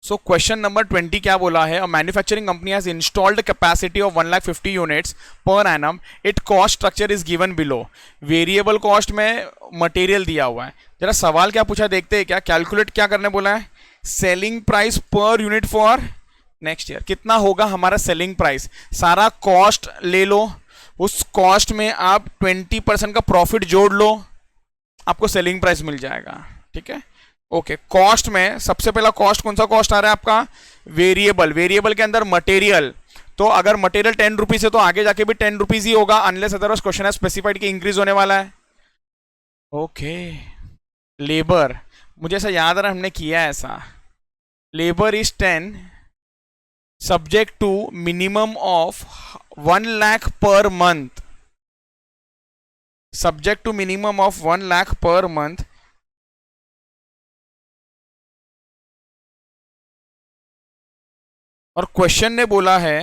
सो क्वेश्चन नंबर 20 क्या बोला है? A manufacturing company has installed capacity of 1,50,000 units per annum. It cost structure is given below. Variable cost में मटेरियल दिया हुआ है. जरा सवाल क्या पूछा देखते हैं क्या. कैलकुलेट क्या करने बोला है? Selling price per unit for next year. कितना होगा हमारा सेलिंग प्राइस? सारा कॉस्ट ले लो. उस कॉस्ट में आप 20% का प्रॉफिट जोड़ लो. आपको सेलिंग प्राइस मिल जाएगा. ठीक है. ओके कॉस्ट में सबसे पहला कॉस्ट कौन सा कॉस्ट आ रहा है आपका? वेरिएबल. वेरिएबल के अंदर मटेरियल. तो अगर मटेरियल 10 रुपीज है तो आगे जाके भी 10 रुपीज ही होगा अनलेस अदरवाइज क्वेश्चन है स्पेसिफाइड कि इंक्रीज होने वाला है. ओके. लेबर. मुझे ऐसा याद आ रहा हमने किया है ऐसा. Labour is 10 subject to minimum of 1 lakh per month. Subject to minimum of 1 lakh per month. और क्वेश्चन ने बोला है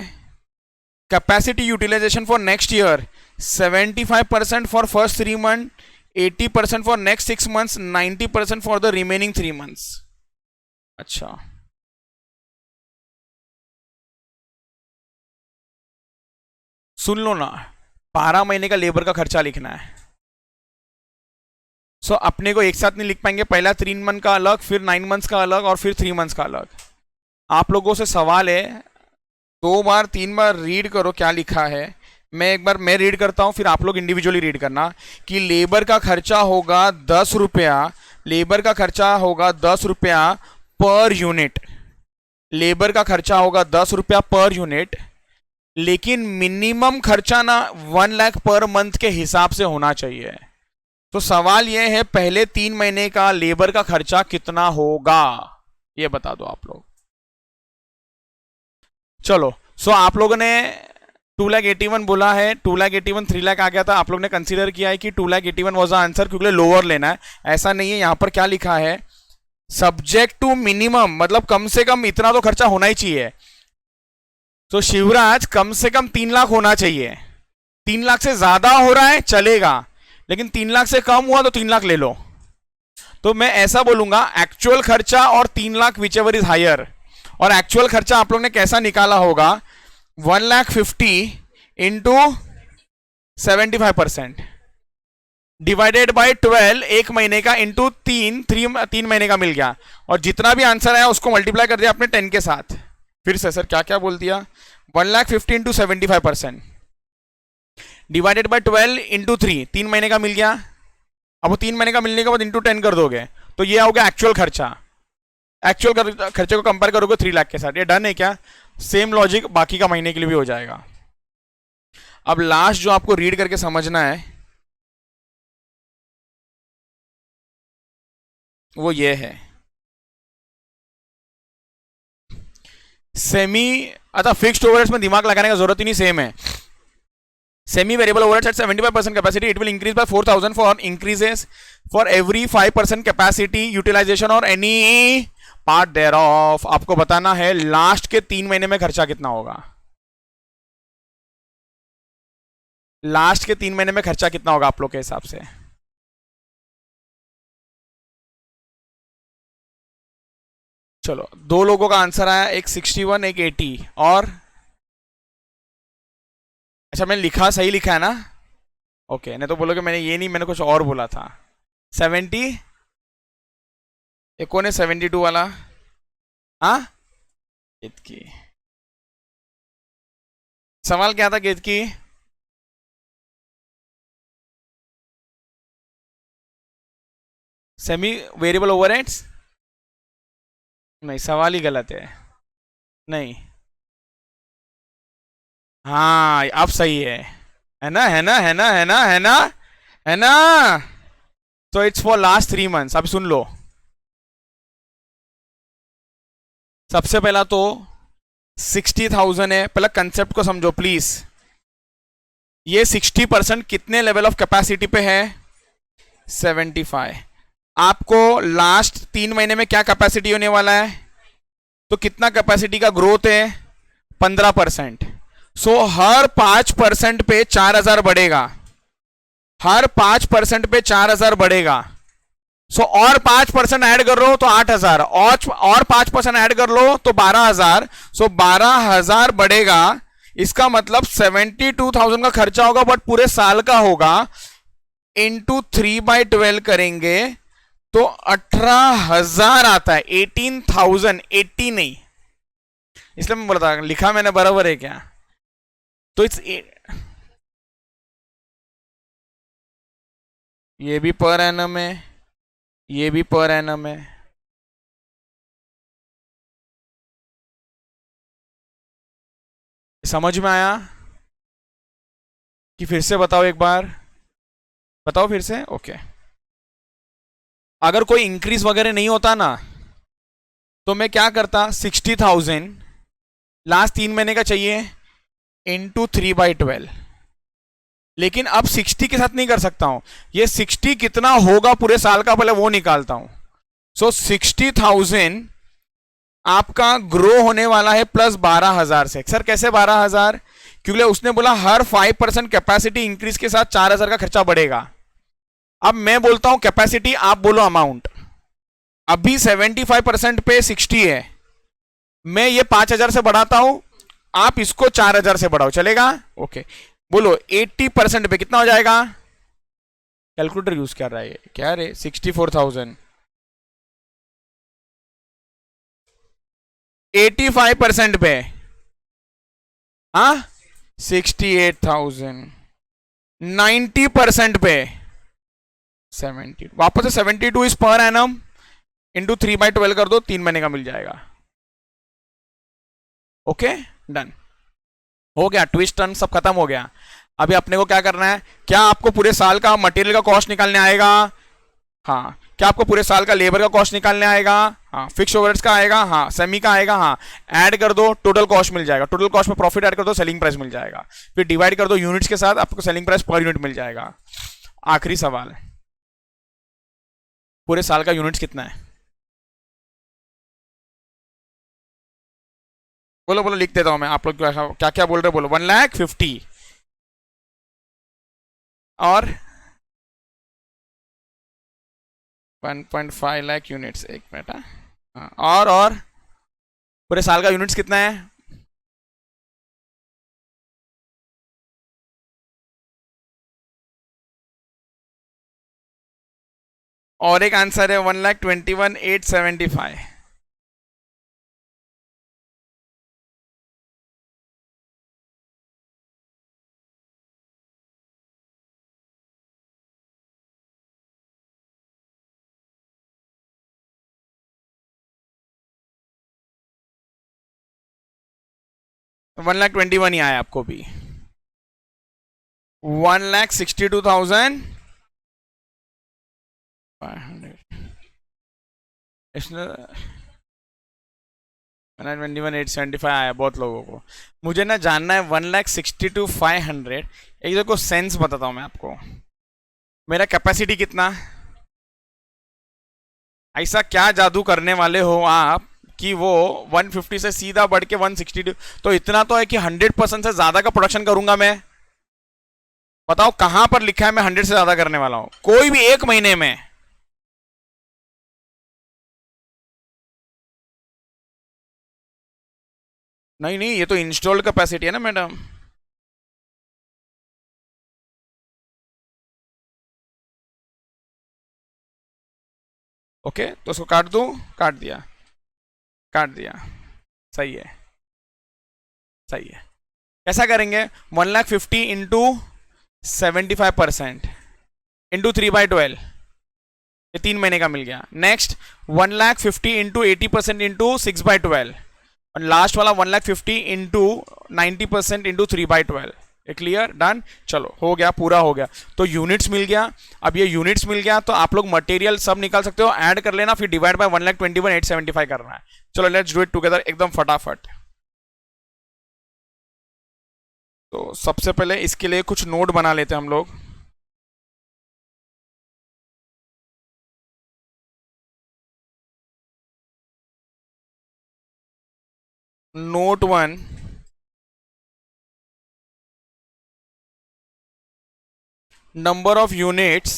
capacity utilisation for next year 75% for first 3 month, 80% for next 6 months, 90% for the remaining 3 months. अच्छा, सुन लो ना, 12 महीने का लेबर का खर्चा लिखना है. सो अपने को एक साथ नहीं लिख पाएंगे. पहला 3 मंथ का अलग, फिर 9 मंथ्स का अलग, और फिर 3 मंथ्स का अलग. आप लोगों से सवाल है, 2 बार 3 बार रीड करो क्या लिखा है. मैं एक बार मैं रीड करता हूं, फिर आप लोग इंडिविजुअली रीड करना. कि लेबर का खर्चा होगा 10 रुपया. लेबर का खर्चा होगा 10 रुपया पर यूनिट. लेबर का खर्चा होगा 10 रुपया पर यूनिट. लेकिन मिनिमम खर्चा ना 1 लाख पर मंथ के हिसाब से होना चाहिए. तो सवाल यह है पहले 3 महीने का लेबर का खर्चा कितना होगा, ये बता दो आप लोग. चलो, सो आप लोगों ने 2,81,000 बोला है. 2,81,000 3 लाख आ गया था. आप लोग ने कंसीडर किया है कि 2,81,000 वॉज द आंसर, क्योंकि लोअर लेना है. ऐसा नहीं है. यहां पर क्या लिखा है, सब्जेक्ट टू मिनिमम, मतलब कम से कम इतना तो खर्चा होना ही चाहिए. तो शिवराज कम से कम 3 लाख होना चाहिए. 3 लाख से ज्यादा हो रहा है चलेगा, लेकिन 3 लाख से कम हुआ तो 3 लाख ले लो. तो मैं ऐसा बोलूंगा, एक्चुअल खर्चा और 3 lakh whichever is higher. और एक्चुअल खर्चा आप लोग ने कैसा निकाला होगा, 1,50,000 इंटू 75% डिवाइडेड बाय 12, 1 महीने का इंटू 3 महीने का मिल गया. और जितना भी आंसर आया उसको मल्टीप्लाई कर दिया आपने 10 के साथ. फिर से सर क्या क्या बोल दिया, 1,50,000 इंटू 75% डिवाइडेड बाय 12 इंटू 3 महीने का मिल गया. अब वो 3 महीने का मिलने के बाद इंटू 10 कर दोगे तो ये हो गया एक्चुअल खर्चा. एक्चुअल खर्चे को कंपेयर करोगे 3 लाख के साथ. ये डन है क्या? सेम लॉजिक बाकी का महीने के लिए भी हो जाएगा. अब लास्ट जो आपको रीड करके समझना है वो ये है, सेमी. अच्छा, फिक्स्ड ओवरहेड्स में दिमाग लगाने का जरूरत ही नहीं, सेम है. Semi variable overheads at 75% capacity, it will increase by 4,000 for increases for every 5% capacity utilisation और एनी पार्ट देयर ऑफ. आपको बताना है लास्ट के 3 महीने में खर्चा कितना होगा. लास्ट के 3 महीने में खर्चा कितना होगा आप लोग के हिसाब से. चलो, 2 लोगों का आंसर आया, एक 61 एक 80. और अच्छा, मैंने लिखा सही लिखा है ना? ओके, नहीं तो बोलोगे मैंने ये नहीं, मैंने कुछ और बोला था. 70. ये कौन है 72 वाला? हाँ, केतकी. सवाल क्या था केतकी? Semi variable overheads. नहीं, सवाल ही गलत है. नहीं, हाँ अब सही है ना, है ना, है ना, है ना, है ना, है ना. तो इट्स फॉर लास्ट 3 मंथ्स. अब सुन लो, सबसे पहला तो 60,000 है. पहला कंसेप्ट को समझो प्लीज. ये 60% कितने लेवल ऑफ कैपेसिटी पे है? 75. आपको लास्ट 3 महीने में क्या कैपेसिटी होने वाला है? तो कितना कैपेसिटी का ग्रोथ है? 15%. सो हर 5% पे 4,000 बढ़ेगा. हर 5% पे 4,000 बढ़ेगा. सो और 5% ऐड कर लो तो 8,000, और 5% ऐड कर लो तो 12,000. सो 12,000 बढ़ेगा. इसका मतलब 72,000 का खर्चा होगा, बट पूरे साल का होगा. इंटू 3/12 करेंगे तो 18,000 आता है. 18,000, 80 नहीं. इसलिए मैं बोला था, लिखा मैंने बराबर है क्या? तो इट्स, ये भी पर एनम है, ये भी पर एनम है. समझ में आया कि फिर से बताओ एक बार? बताओ फिर से. ओके, अगर कोई इंक्रीज वगैरह नहीं होता ना तो मैं क्या करता, 60,000 लास्ट 3 महीने का चाहिए इंटू 3/12। लेकिन अब 60 के साथ नहीं कर सकता हूं, ये 60 कितना होगा पूरे साल का पहले वो निकालता हूं। सो 60,000 आपका ग्रो होने वाला है प्लस 12,000 से। सर कैसे 12,000? क्योंकि उसने बोला हर 5% कैपेसिटी इंक्रीज के साथ 4,000 का खर्चा बढ़ेगा। अब मैं बोलता हूं कैपेसिटी, आप बोलो अमाउंट। अभी 75% पे 60 है, मैं ये 5,000 से बढ़ाता हूं, आप इसको 4,000 से बढ़ाओ, चलेगा? ओके, बोलो 80% पे कितना हो जाएगा? कैलकुलेटर यूज कर रहा है क्या रे? 64,000। 85% पे हाँ 68,000। 90% पे 70, वापस से 72 इज पर एनम इंटू 3/12 कर दो, 3 महीने का मिल जाएगा। ओके डन, हो गया, ट्विस्ट टर्न सब खत्म हो गया। अभी अपने को क्या करना है? क्या आपको पूरे साल का मटेरियल का कॉस्ट निकालने आएगा? हाँ। क्या आपको पूरे साल का लेबर का कॉस्ट निकालने आएगा? हाँ। फिक्स ओवरहेड्स का आएगा? हाँ। सेमी का आएगा? हाँ। ऐड कर दो, टोटल कॉस्ट मिल जाएगा। टोटल कॉस्ट में प्रॉफिट ऐड कर दो, सेलिंग प्राइस मिल जाएगा। फिर डिवाइड कर दो यूनिट्स के साथ, आपको सेलिंग प्राइस पर यूनिट मिल जाएगा। आखिरी सवाल है, पूरे साल का यूनिट्स कितना है? बोलो बोलो, लिख देता हूं मैं, आप लोग क्या क्या बोल रहे बोलो। 1,50,000 और 1.5 लाख यूनिट्स। एक मिनट, हाँ, और पूरे साल का यूनिट्स कितना है? और एक आंसर है 1,21,875। तो 1,21,000 ही आया आपको भी। 1,62,500 इसमें 1,21,875 आया बहुत लोगों को। मुझे ना जानना है 1,62,500। एक देखो सेंस बताता हूं मैं आपको, मेरा कैपेसिटी कितना, ऐसा क्या जादू करने वाले हो आप कि वो 150 से सीधा बढ़ के 162। तो इतना तो है कि 100% से ज्यादा का प्रोडक्शन करूंगा मैं। बताओ कहां पर लिखा है मैं 100 से ज्यादा करने वाला हूं कोई भी एक महीने में? नहीं नहीं, ये तो इंस्टॉल्ड कैपेसिटी है ना मैडम। ओके, तो उसको काट दूं? काट दिया, काट दिया। सही है, सही है। कैसा करेंगे? 1,50,000 इंटू 75% इंटू 3/12, ये 3 महीने का मिल गया। नेक्स्ट 1,50,000 इंटू 80% इंटू 6/12, और लास्ट वाला 1,50,000 इंटू 90% इंटू 3/12। क्लियर? डन। चलो हो गया, पूरा हो गया। तो यूनिट्स मिल गया। अब ये यूनिट्स मिल गया तो आप लोग मटेरियल सब निकाल सकते हो, ऐड कर लेना, फिर डिवाइड बाय 1,21,875 करना है। चलो लेट्स डू इट टुगेदर एकदम फटाफट। तो सबसे पहले इसके लिए कुछ नोट बना लेते हैं हम लोग। Note 1, number of units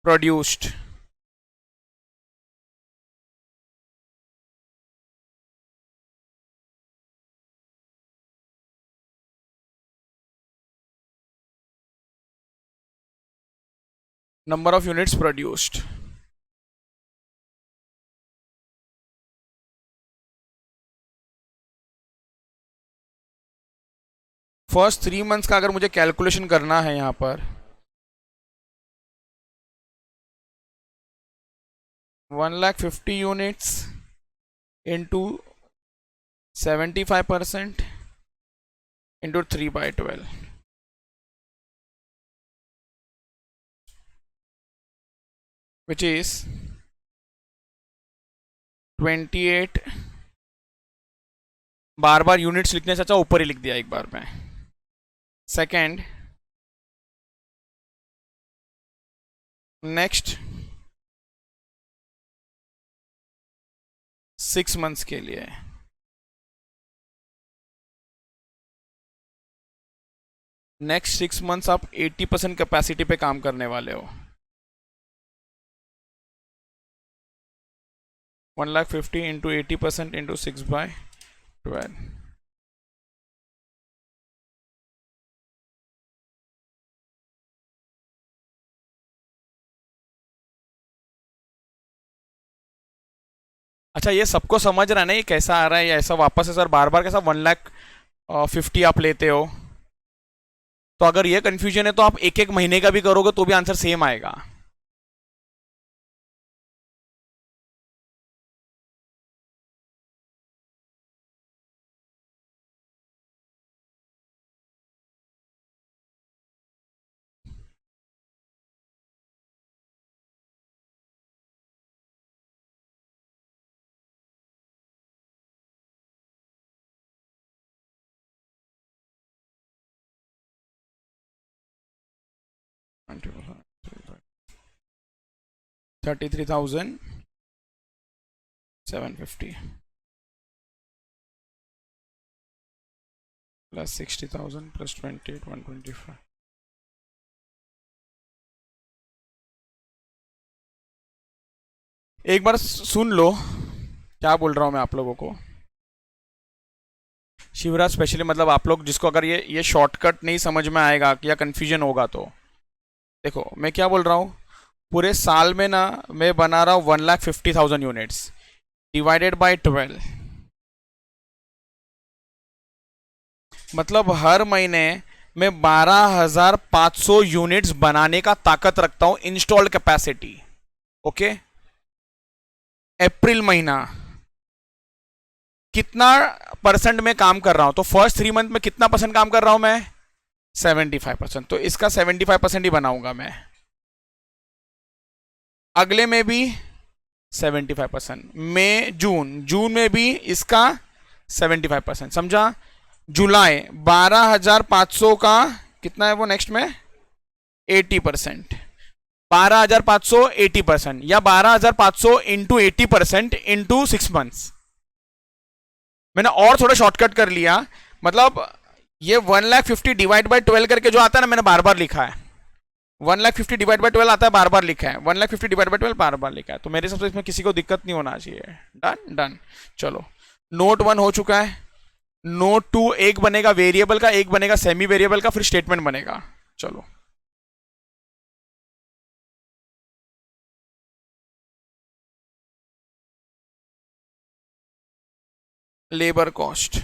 produced. Number of units produced. First 3 months का अगर मुझे कैलकुलेशन करना है यहां पर 1,50,000 units into 75% into 3/12। Which is 28, bar bar units लिखने से अच्छा ऊपर ही लिख दिया एक बार में. सेकेंड, नेक्स्ट 6 मंथ्स के लिए. नेक्स्ट 6 मंथ्स आप 80% कैपेसिटी पे काम करने वाले हो. 1,50,000 इंटू 80% इंटू 6/12. अच्छा, ये सबको समझ रहा है ना ये कैसा आ रहा है या ऐसा वापस है सर बार बार कैसा 1,50,000 आप लेते हो? तो अगर ये कंफ्यूजन है तो आप एक एक महीने का भी करोगे तो भी आंसर सेम आएगा. $33,750 प्लस 60,000 प्लस 28,125. एक बार सुन लो क्या बोल रहा हूं मैं आप लोगों को. शिवराज स्पेशली मतलब आप लोग जिसको अगर ये शॉर्टकट नहीं समझ में आएगा या कंफ्यूजन होगा तो देखो मैं क्या बोल रहा हूँ. पूरे साल में ना मैं बना रहा हूँ 1,50,000 यूनिट्स डिवाइडेड बाय 12. मतलब हर महीने मैं 12,500 यूनिट्स बनाने का ताकत रखता हूं इंस्टॉल्ड कैपेसिटी. ओके. अप्रैल महीना कितना परसेंट में काम कर रहा हूं तो फर्स्ट 3 मंथ में कितना परसेंट काम कर रहा हूं मैं 75%. तो इसका 75% ही बनाऊंगा मैं. अगले में भी 75%. मई जून में भी इसका 75%. समझा. जुलाई 12,500 का कितना है वो नेक्स्ट में 80%. 12,500 80% या 12,500 इंटू 80% इंटू 6 मंथ्स. मैंने और थोड़ा शॉर्टकट कर लिया. मतलब ये 1,50,000 डिवाइड बाय 12 करके जो आता है ना मैंने बार बार लिखा है. 1,50,000 डिवाइड बाय 12 आता है बार बार लिखा है. 1,50,000 डिवाइड बाय 12 बार बार लिखा है. तो मेरे हिसाब से इसमें किसी को दिक्कत नहीं होना चाहिए. Done done. चलो नोट 1 हो चुका है. नोट 2 एक बनेगा वेरिएबल का, एक बनेगा सेमी वेरिएबल का, फिर स्टेटमेंट बनेगा. चलो labour cost.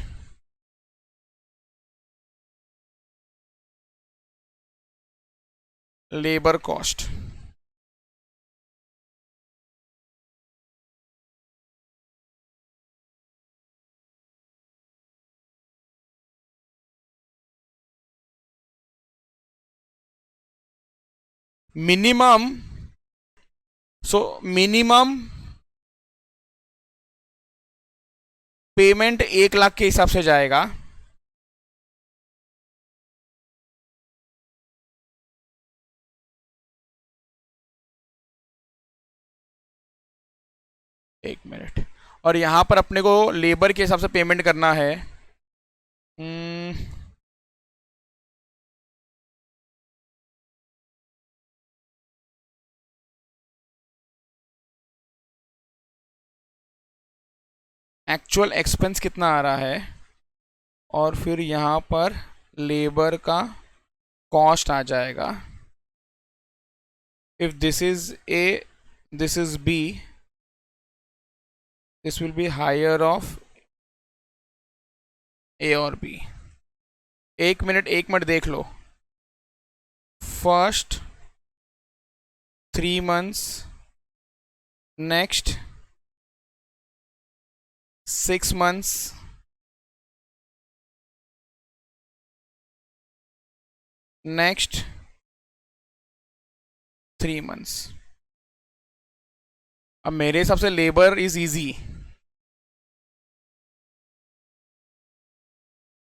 Labour cost minimum. So minimum payment 1 lakh के हिसाब से जाएगा. एक मिनट. और यहां पर अपने को लेबर के हिसाब से पेमेंट करना है. एक्चुअल एक्सपेंस कितना आ रहा है और फिर यहां पर लेबर का कॉस्ट आ जाएगा. If this is A this is B this will be higher of A और बी. एक मिनट देख लो. First 3 months, next 6 months, next 3 months. अब मेरे हिसाब से लेबर इज इजी।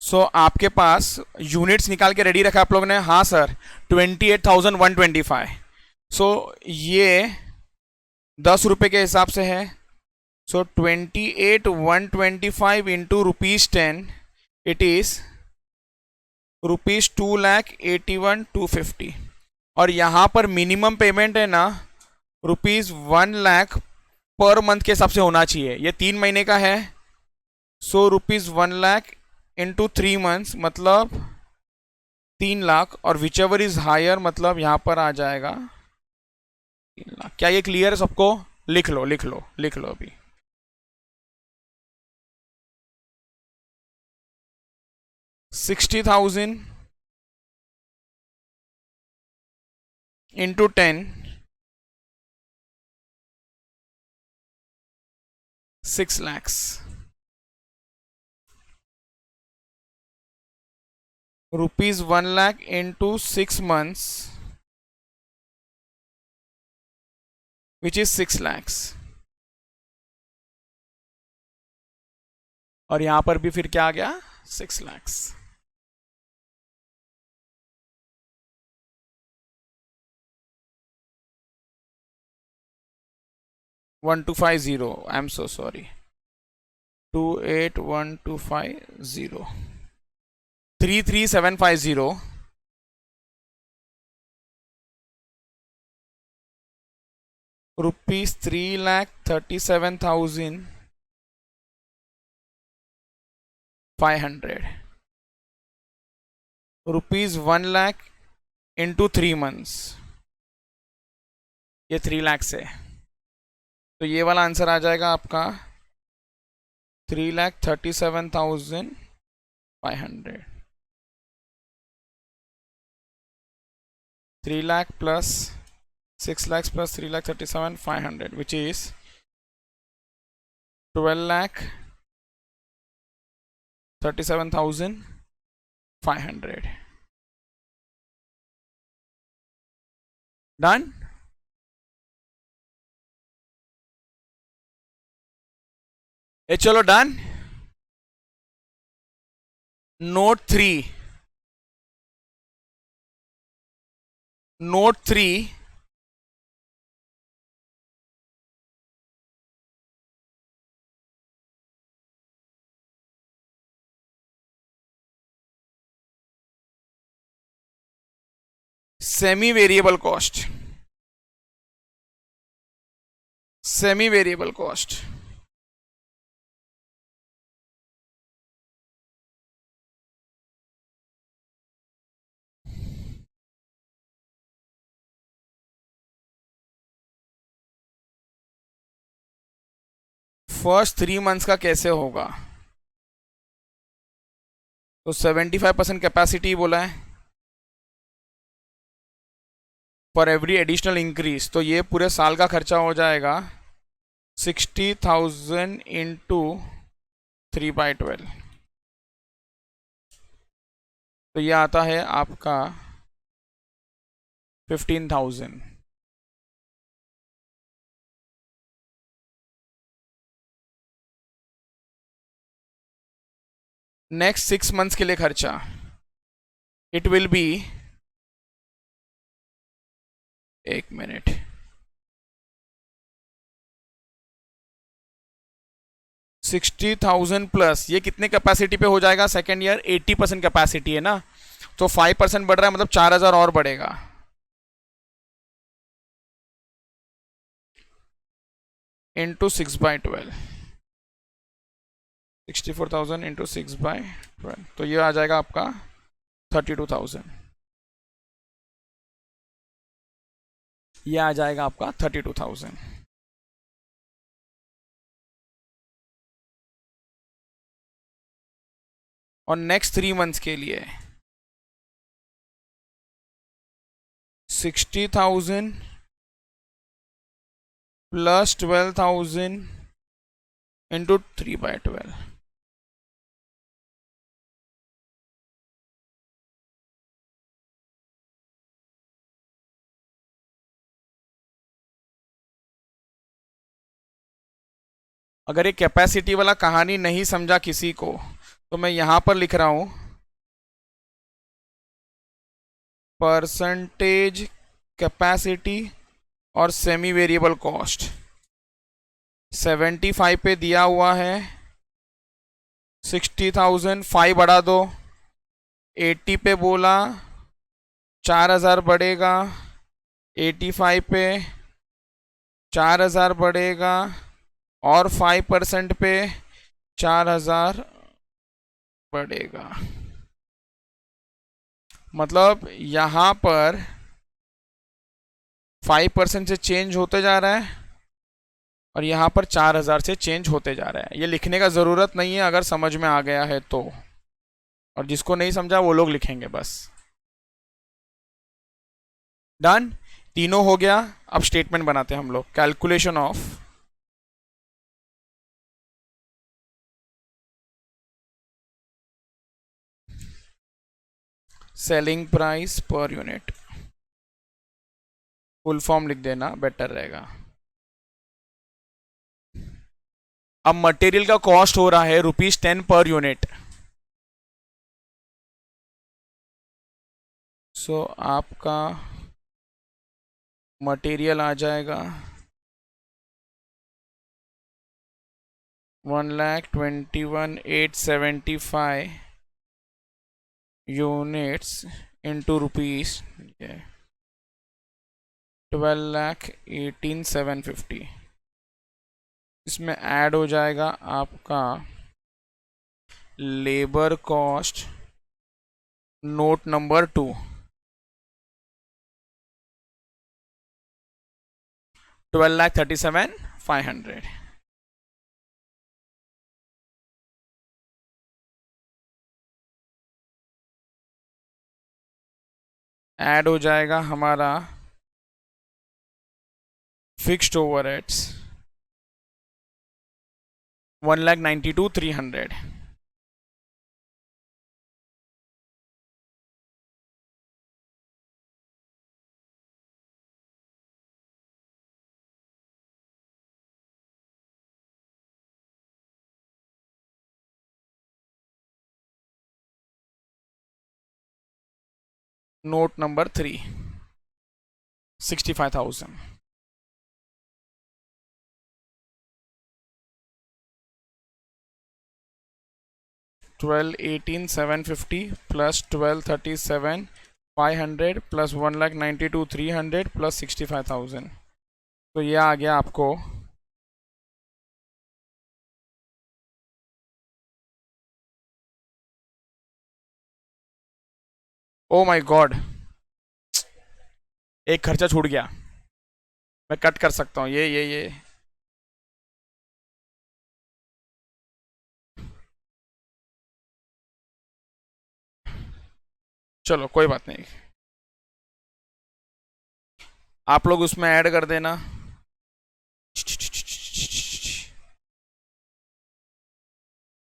सो आपके पास यूनिट्स निकाल के रेडी रखा आप लोगों ने? हाँ सर, 28,125। सो ये 10 रुपये के हिसाब से है। सो 28,125 इंटू ₹10, इट इज ₹2,81,250। और यहाँ पर मिनिमम पेमेंट है ना ₹1,00,000 पर मंथ के हिसाब से होना चाहिए। ये 3 महीने का है। सो ₹1,00,000 इंटू 3 मंथ्स मतलब 3 लाख, और विच एवर इज हायर मतलब यहाँ पर आ जाएगा 3 लाख। क्या ये क्लियर है सबको? लिख लो लिख लो लिख लो अभी। 60,000 into 10, 6 lakhs। ₹1,00,000 into 6 months which is 6 lakhs। और यहां पर भी फिर क्या आ गया? 6 lakhs। $1,250, I am so sorry, 28,125, 33,750, ₹3,37,500, ₹1,00,000 into 3 months, ये 3 लाख है। तो ये वाला आंसर आ जाएगा आपका 3,37,500। 3 lakh plus 6 lakhs plus 3,37,500 which is 12,37,500। Done. ए चलो done. Note 3, note 3, semi variable cost, semi variable cost. First 3 months का कैसे होगा? तो 75% कैपेसिटी बोला है फॉर एवरी एडिशनल इंक्रीज। तो ये पूरे साल का खर्चा हो जाएगा 60,000 इंटू 3/12। तो ये आता है आपका 15,000। नेक्स्ट 6 मंथ्स के लिए खर्चा इट विल बी, एक मिनट, $60,000 प्लस ये कितने कैपेसिटी पे हो जाएगा? सेकेंड ईयर 80% कैपेसिटी है ना, तो 5% बढ़ रहा है मतलब 4,000 और बढ़ेगा। इंटू 6/12, 64,000 इंटू 6/12, तो ये आ जाएगा आपका 32,000। ये आ जाएगा आपका 32,000। और नेक्स्ट 3 मंथ्स के लिए 60,000 प्लस 12,000 इंटू 3/12, अगर ये कैपेसिटी वाला कहानी नहीं समझा किसी को तो मैं यहां पर लिख रहा हूं परसेंटेज कैपेसिटी और सेमी वेरिएबल कॉस्ट। 75 पे दिया हुआ है 60,000, 5 बढ़ा दो। 80 पे बोला 4,000 बढ़ेगा, 85 पे 4,000 बढ़ेगा और 5% पे 4,000 बढ़ेगा। मतलब यहाँ पर 5% से चेंज होते जा रहा है और यहाँ पर 4,000 से चेंज होते जा रहा है। ये लिखने का ज़रूरत नहीं है अगर समझ में आ गया है तो, और जिसको नहीं समझा वो लोग लिखेंगे बस। डन, तीनों हो गया। अब स्टेटमेंट बनाते हैं हम लोग। Calculation of selling price per unit, full form लिख देना बेटर रहेगा। अब मटेरियल का कॉस्ट हो रहा है ₹10 पर यूनिट। सो आपका मटेरियल आ जाएगा 1,21,875 यूनिट्स इंटू रुपीज 12,18,750। इसमें ऐड हो जाएगा आपका labour cost note number 2, 12,37,500। Add हो जाएगा हमारा fixed overheads 1,92,300। Note number 3 65,000। Twelve 18,750 plus 12,37,500 plus 1,92,300 plus 65,000। तो ये आ गया आपको ओ माय गॉड, एक खर्चा छूट गया। मैं कट कर सकता हूँ ये चलो कोई बात नहीं, आप लोग उसमें ऐड कर देना।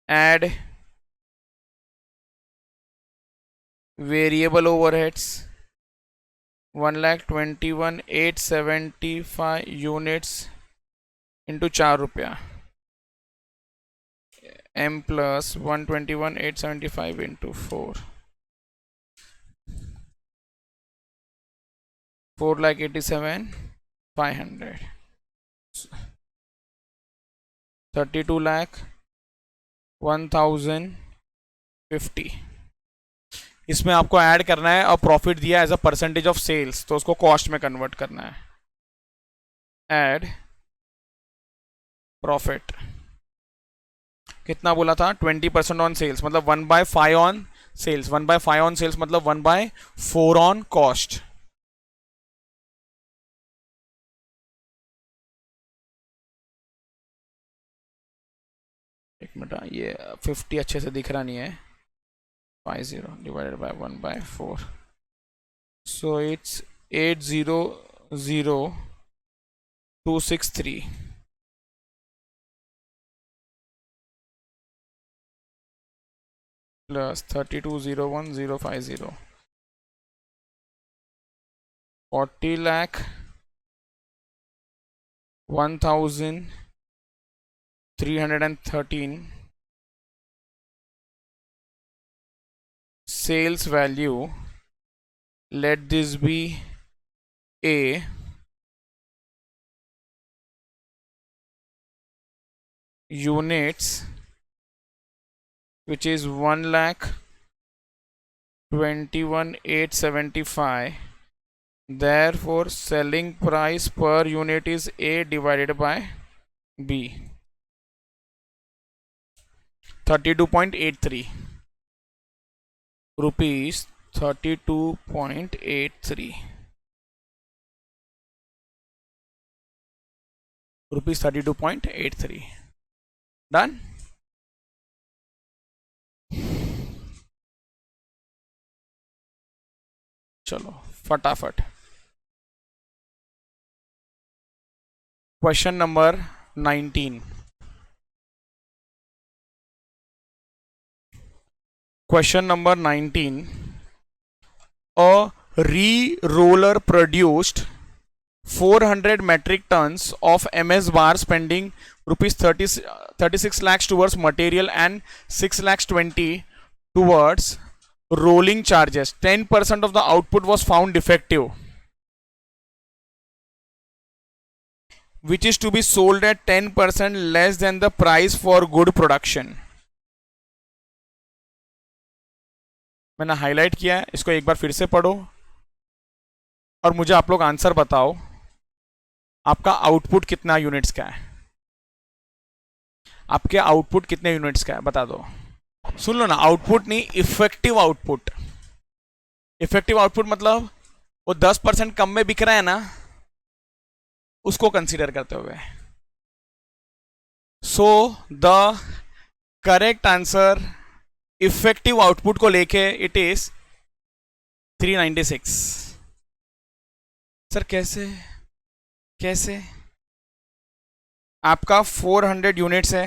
Add variable overheads 1,21,875 units into ₹4 m plus 121,875 into 4,87,500 32,01,050। इसमें आपको ऐड करना है और प्रॉफिट दिया as a percentage of sales, तो उसको कॉस्ट में कन्वर्ट करना है। ऐड प्रॉफिट कितना बोला था 20% ऑन सेल्स, मतलब 1/5 ऑन सेल्स। 1/5 ऑन सेल्स मतलब 1/4 ऑन कॉस्ट। एक मिनट, ये 50 अच्छे से दिख रहा नहीं है। 50 divided by 1/4, so it's 800,263 plus 32,01,050 40 lakh 1,000 313 sales value, let this be A, units, which is 1,21,875. Therefore selling price per unit is A divided by B, 32.83 rupees, 32.83 rupees, 32.83. Done. चलो फटाफट question number 19. Question number 19. A re-roller produced 400 metric tons of MS bar, spending rupees 36 lakhs towards material and 6 lakhs 20 towards rolling charges. 10% of the output was found defective, which is to be sold at 10% less than the price for good production. मैंने highlight किया है, इसको एक बार फिर से पढ़ो और मुझे आप लोग आंसर बताओ, आपका आउटपुट कितना यूनिट्स का है, आपके आउटपुट कितने यूनिट्स का है बता दो. सुन लो ना, आउटपुट नहीं, इफेक्टिव आउटपुट. इफेक्टिव आउटपुट मतलब वो 10% कम में बिक रहा है ना, उसको कंसीडर करते हुए. So the correct answer effective output को लेके इट इज 396. सर कैसे आपका 400 यूनिट्स है,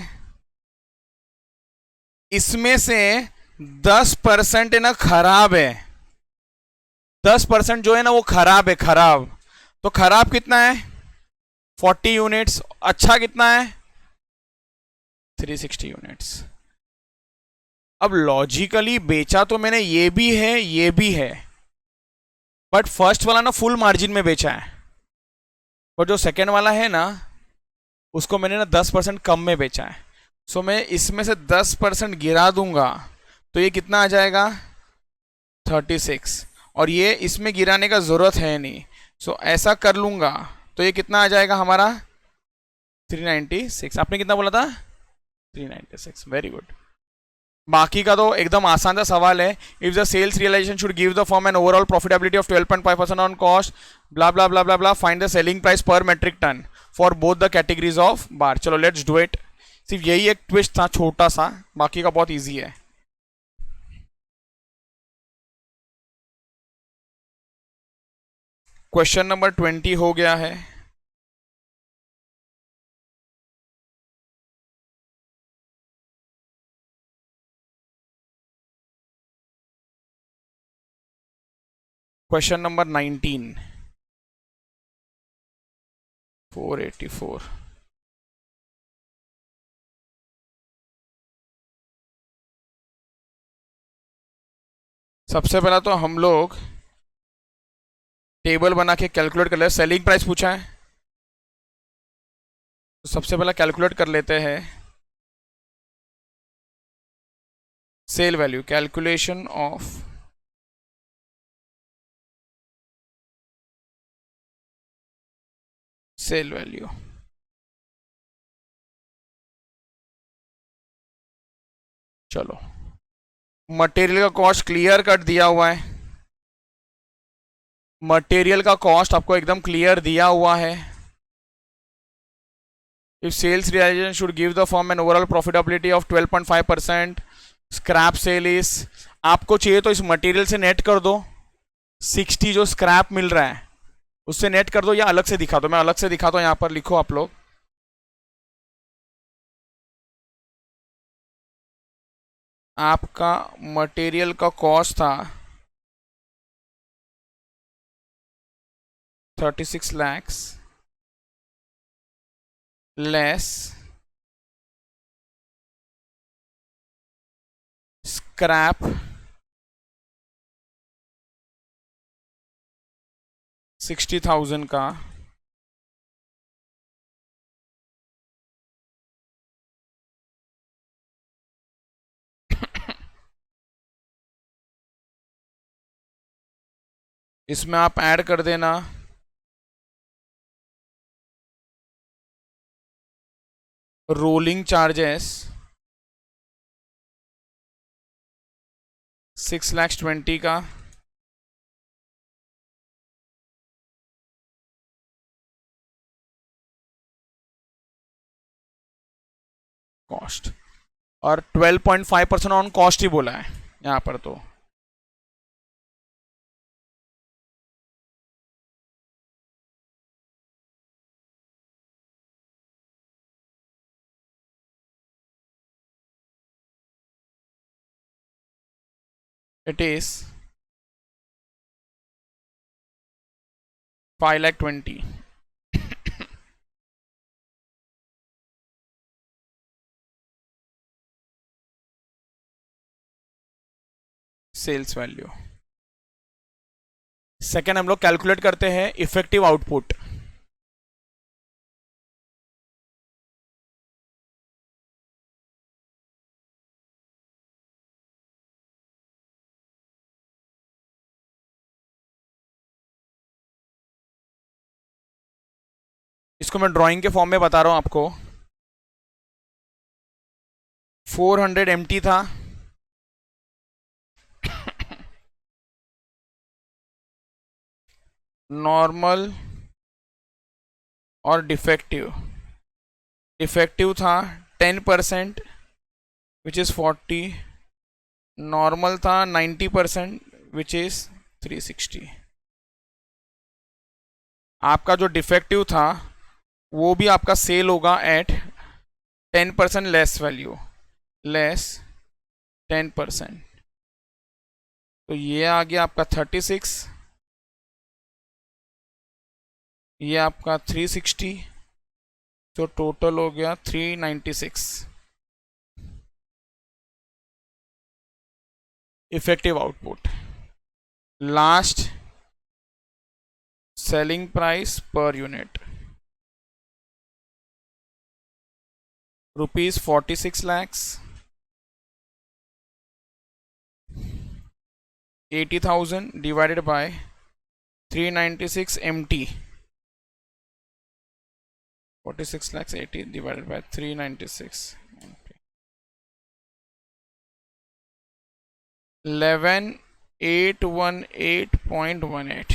इसमें से 10% है ना खराब है, 10% जो है ना वो खराब है, खराब. तो खराब कितना है 40 यूनिट्स, अच्छा कितना है 360 यूनिट्स. अब लॉजिकली बेचा तो मैंने ये भी है, बट फर्स्ट वाला ना फुल मार्जिन में बेचा है, और जो सेकेंड वाला है ना उसको मैंने ना 10% कम में बेचा है. सो मैं इसमें से 10% गिरा दूंगा तो ये कितना आ जाएगा 36, और ये इसमें गिराने का ज़रूरत है नहीं. सो ऐसा कर लूँगा तो ये कितना आ जाएगा हमारा 396. आपने कितना बोला था 396. Very good. बाकी का तो एकदम आसान सा सवाल है. If the sales realisation should give the form an overall profitability of 12.5% on cost, blah blah blah blah blah, find the selling price per metric ton for both the categories of bar. चलो let's do it. सिर्फ यही एक twist था छोटा सा, बाकी का बहुत इजी है. क्वेश्चन नंबर 20 हो गया है. Question number 19. 484. सबसे पहला तो हम लोग टेबल बना के कैलकुलेट कर ले. सेलिंग प्राइस पूछा है तो सबसे पहला कैलकुलेट कर लेते हैं sale value. Calculation of sale value. चलो मटेरियल का कॉस्ट क्लियर कट दिया हुआ है, मटेरियल का कॉस्ट आपको एकदम क्लियर दिया हुआ है. If sales realisation should give the form an overall profitability of 12.5%, scrap sale is, आपको चाहिए तो इस मटेरियल से नेट कर दो, 60 जो स्क्रैप मिल रहा है उससे नेट कर दो, या अलग से दिखा दो. मैं अलग से दिखाता हूं, यहां पर लिखो आप लोग. आपका मटेरियल का कॉस्ट था 36 lakhs लेस स्क्रैप 60,000 का, इसमें आप ऐड कर देना रोलिंग चार्जेस 6,20,000 का, कॉस्ट, और 12.5% ऑन कॉस्ट ही बोला है यहाँ पर, तो it is 5,20,000। Sales value. Second हम लोग कैलकुलेट करते हैं इफेक्टिव आउटपुट। इसको मैं ड्राइंग के फॉर्म में बता रहा हूं आपको। 400 एमटी था, नॉर्मल और डिफेक्टिव। डिफेक्टिव था 10% विच इज़ 40, नॉर्मल था 90% विच इज़ 360। आपका जो डिफेक्टिव था वो भी आपका सेल होगा एट 10% लेस वैल्यू, लेस 10%। तो ये आ गया आपका 36, ये आपका 360, तो टोटल हो गया 396 effective output. Last selling price per unit ₹46 lakhs, 80,000 divided by 396 MT, 46 lakhs 80 divided by 396 MT, 11,818.18।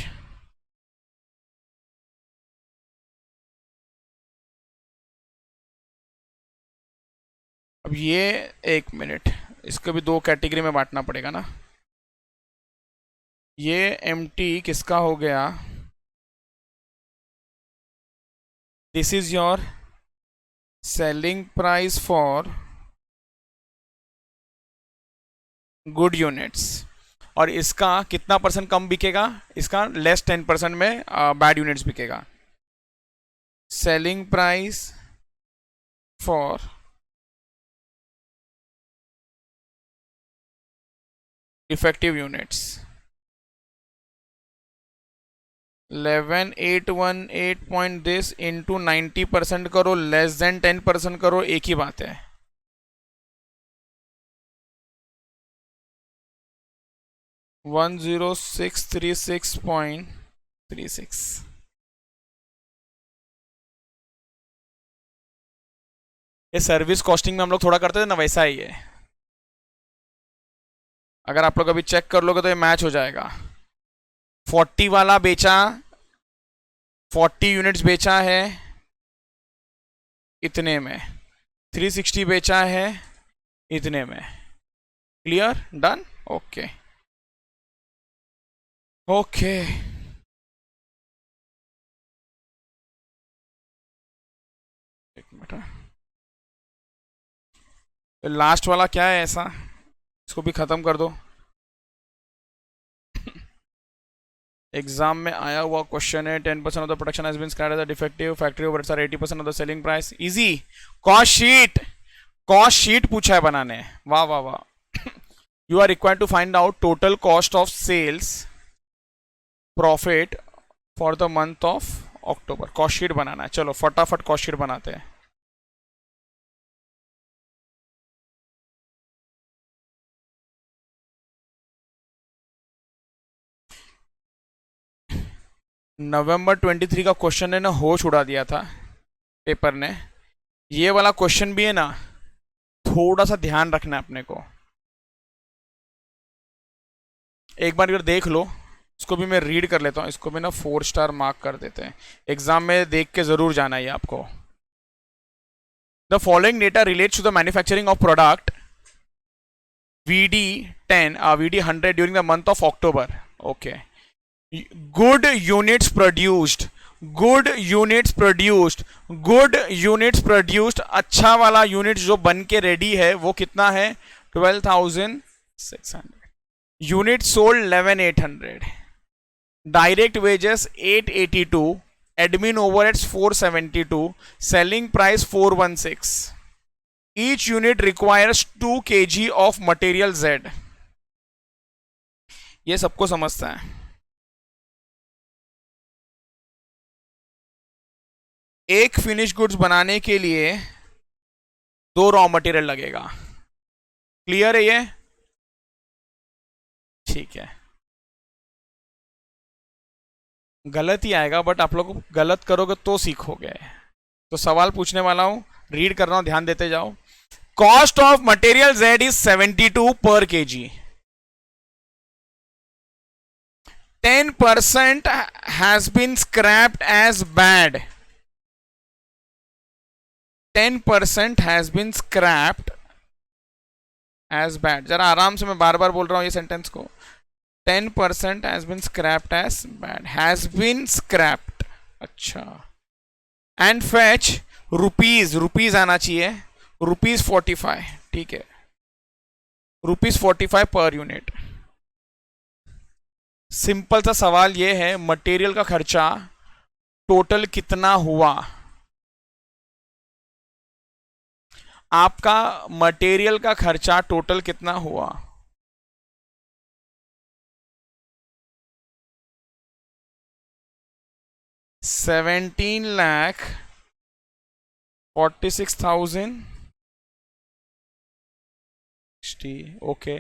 अब ये एक मिनट, इसको भी दो कैटेगरी में बांटना पड़ेगा ना। ये MT किसका हो गया? This is your selling price for good units, और इसका कितना परसेंट कम बिकेगा? इसका लेस 10% में बैड यूनिट्स बिकेगा। Selling price for defective units 11,818 point this into 90% करो, लेस देन 10% करो, एक ही बात है। $10636.36। ये सर्विस कॉस्टिंग में हम लोग थोड़ा करते थे ना, वैसा ही है। अगर आप लोग अभी चेक कर लोगे तो ये मैच हो जाएगा। 40 वाला बेचा, 40 यूनिट्स बेचा है इतने में, 360 बेचा है इतने में। क्लियर? डन? Okay okay. एक मिनट, लास्ट वाला क्या है ऐसा, इसको भी खत्म कर दो। एग्जाम में आया हुआ क्वेश्चन है, 10% of the production has been scrapped as a defective, factory overheads are 80% of the selling price. Easy, cost sheet, cost sheet पूछा है बनाने। वाह वाह वाह। You are required to find out total cost of sales profit for the month of October. Cost sheet बनाना है, चलो फटाफट कॉस्ट शीट बनाते हैं। नवंबर 23 का क्वेश्चन है ना, होश उड़ा दिया था पेपर ने। ये वाला क्वेश्चन भी है ना, थोड़ा सा ध्यान रखना है अपने को। एक बार अगर देख लो, इसको भी मैं रीड कर लेता हूँ, इसको भी ना 4 स्टार मार्क कर देते हैं। एग्जाम में देख के जरूर जाना है आपको। The following data relates to the manufacturing of product VD10 VD100 during the month of October. Okay, good units produced, good units produced, good units produced, अच्छा वाला यूनिट जो बन के रेडी है वो कितना है? 12,600। Unit sold 11,800। Direct wages 882, admin overheads 472, selling price 416। Each unit requires 2 kg of material Z। ये सबको समझता है। एक फिनिश गुड्स बनाने के लिए 2 रॉ मटेरियल लगेगा। क्लियर है ये? ठीक है, गलत ही आएगा बट आप लोग गलत करोगे तो सीखोगे। तो सवाल पूछने वाला हूं, रीड कर रहा हूं, ध्यान देते जाओ। Cost of material Z is 72 पर kg। 10% has been scrapped as bad। 10% has been scrapped as bad। जरा आराम से, मैं बार बार बोल रहा हूं ये सेंटेंस को। 10% has been scrapped as bad, has been scrapped। अच्छा, and fetch रुपीज आना चाहिए, ₹45। ठीक है, ₹45 पर यूनिट। सिंपल सा सवाल ये है, मटेरियल का खर्चा टोटल कितना हुआ? आपका मटेरियल का खर्चा टोटल कितना हुआ? $17,46,000। ओके,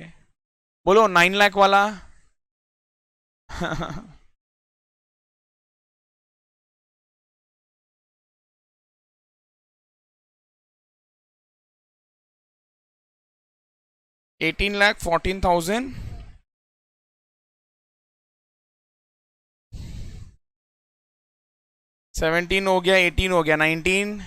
बोलो 9 लाख वाला। 18,14,000। 17 हो गया, 18 हो गया, 19।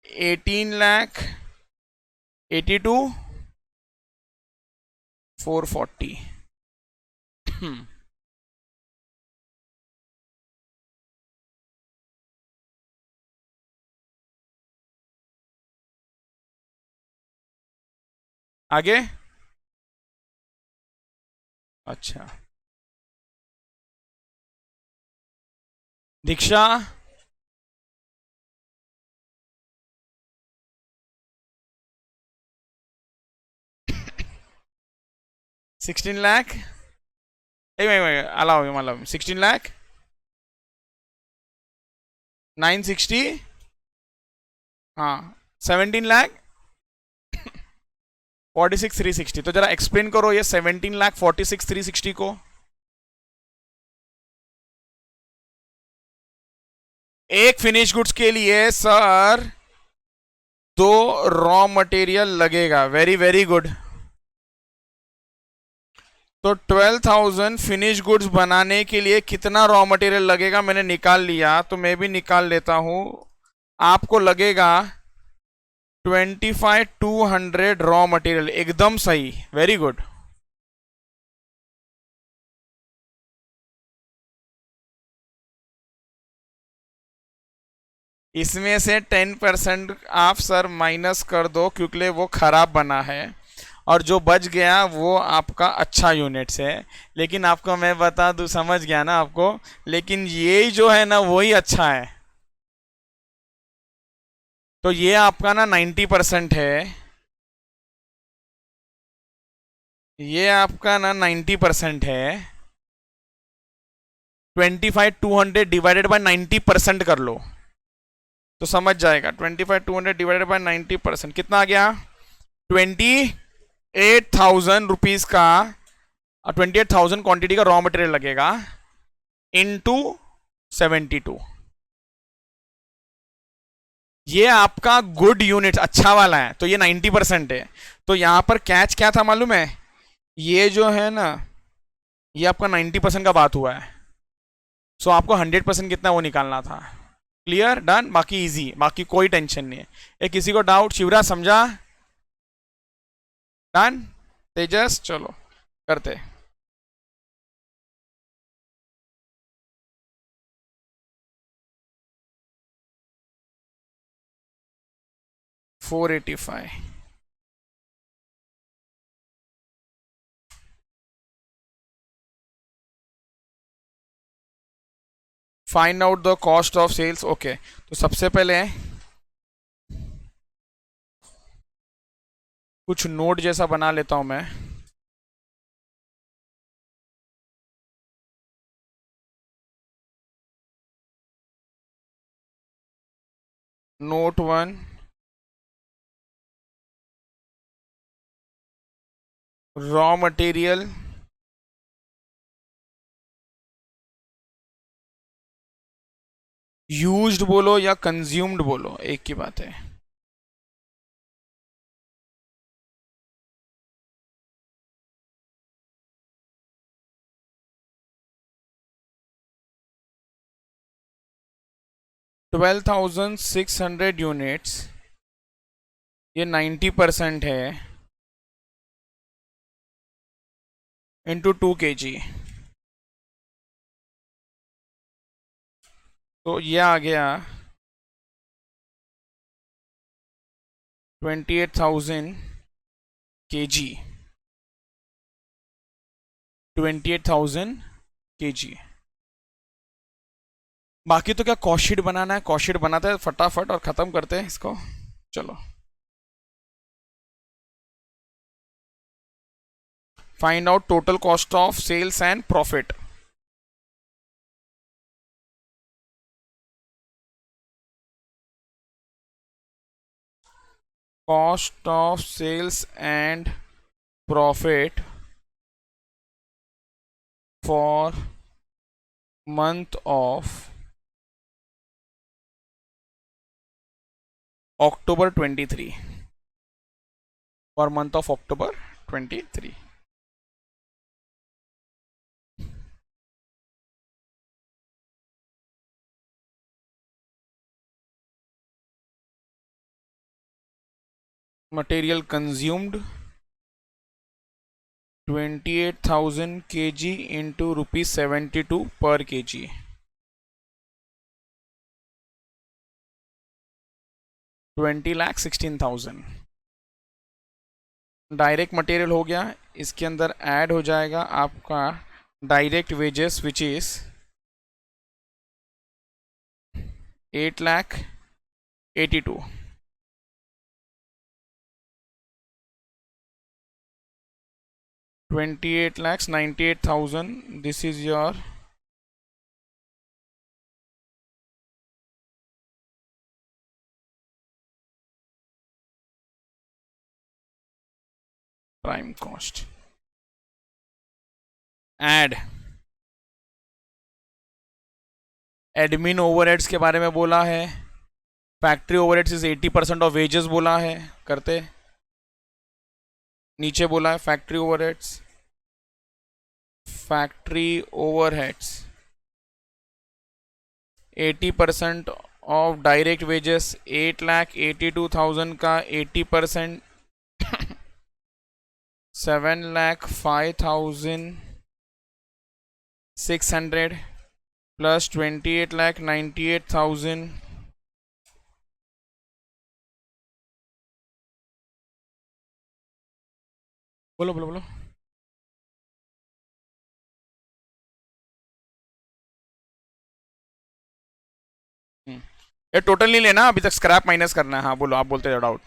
18,82,440। आगे। अच्छा, दीक्षा 16 लाख। अलाउ मतलब 16 लाख 960। हाँ, 17 लाख 46,360। तो जरा एक्सप्लेन करो ये 17 लाख 46,360 को। एक फिनिश गुड्स के लिए सर 2 रॉ मटेरियल लगेगा। Very very good. तो 12,000 फिनिश गुड्स बनाने के लिए कितना रॉ मटेरियल लगेगा मैंने निकाल लिया, तो मैं भी निकाल लेता हूं। आपको लगेगा 25,200 रॉ मटेरियल। एकदम सही, वेरी गुड। इसमें से 10% आप सर माइनस कर दो क्योंकि वो खराब बना है, और जो बच गया वो आपका अच्छा यूनिट्स है। लेकिन आपको मैं बता दूं, समझ गया ना आपको, लेकिन ये जो है ना वही अच्छा है। तो ये आपका ना 90% है, ये आपका ना 90% है। 25,200 डिवाइडेड बाय 90% कर लो तो समझ जाएगा। 25,200 डिवाइडेड बाय 90% कितना आ गया? 28,000 रुपीज का, 28,000 क्वांटिटी का रॉ मटेरियल लगेगा इनटू 72। ये आपका गुड यूनिट अच्छा वाला है, तो ये 90% है। तो यहां पर कैच क्या था मालूम है? ये जो है ना, ये आपका 90% का बात हुआ है। सो आपको 100% कितना वो निकालना था। क्लियर, डन, बाकी इजी, बाकी कोई टेंशन नहीं है। एक किसी को डाउट? शिवराज समझा? डन। तेजस चलो करते। 485। Find out the cost of sales. Okay, तो सबसे पहले कुछ नोट जैसा बना लेता हूं मैं। नोट 1, रॉ मटेरियल यूज्ड बोलो या कंज्यूम्ड बोलो, एक की बात है। $12,600 ये 90% है इंटू 2 kg, तो ये आ गया 28,000 kg। 28,000 kg। बाकी तो क्या कॉस्ट शीट बनाना है, कॉस्ट शीट बनाते हैं फटाफट और खत्म करते हैं इसको। चलो, find out total cost of sales and profit. Cost of sales and profit for month of October 23, for month of October 23। Material consumed 28,000 kg into ₹72 per kg, 20,16,000। Direct material हो गया, इसके अंदर ऐड हो जाएगा आपका direct wages which is 8,82। 28,98,000, this is your prime cost। Add admin overheads के बारे में बोला है, factory overheads is 80% of wages बोला है, करते। नीचे बोला है factory overheads, factory overheads 80% of direct wages, 8,82,000 का 80%, 7,05,600 प्लस 28,98,000 बोलो बोलो बोलो। ये टोटल नहीं लेना, अभी तक स्क्रैप माइनस करना है। हाँ बोलो, आप बोलते जाओ डाउट।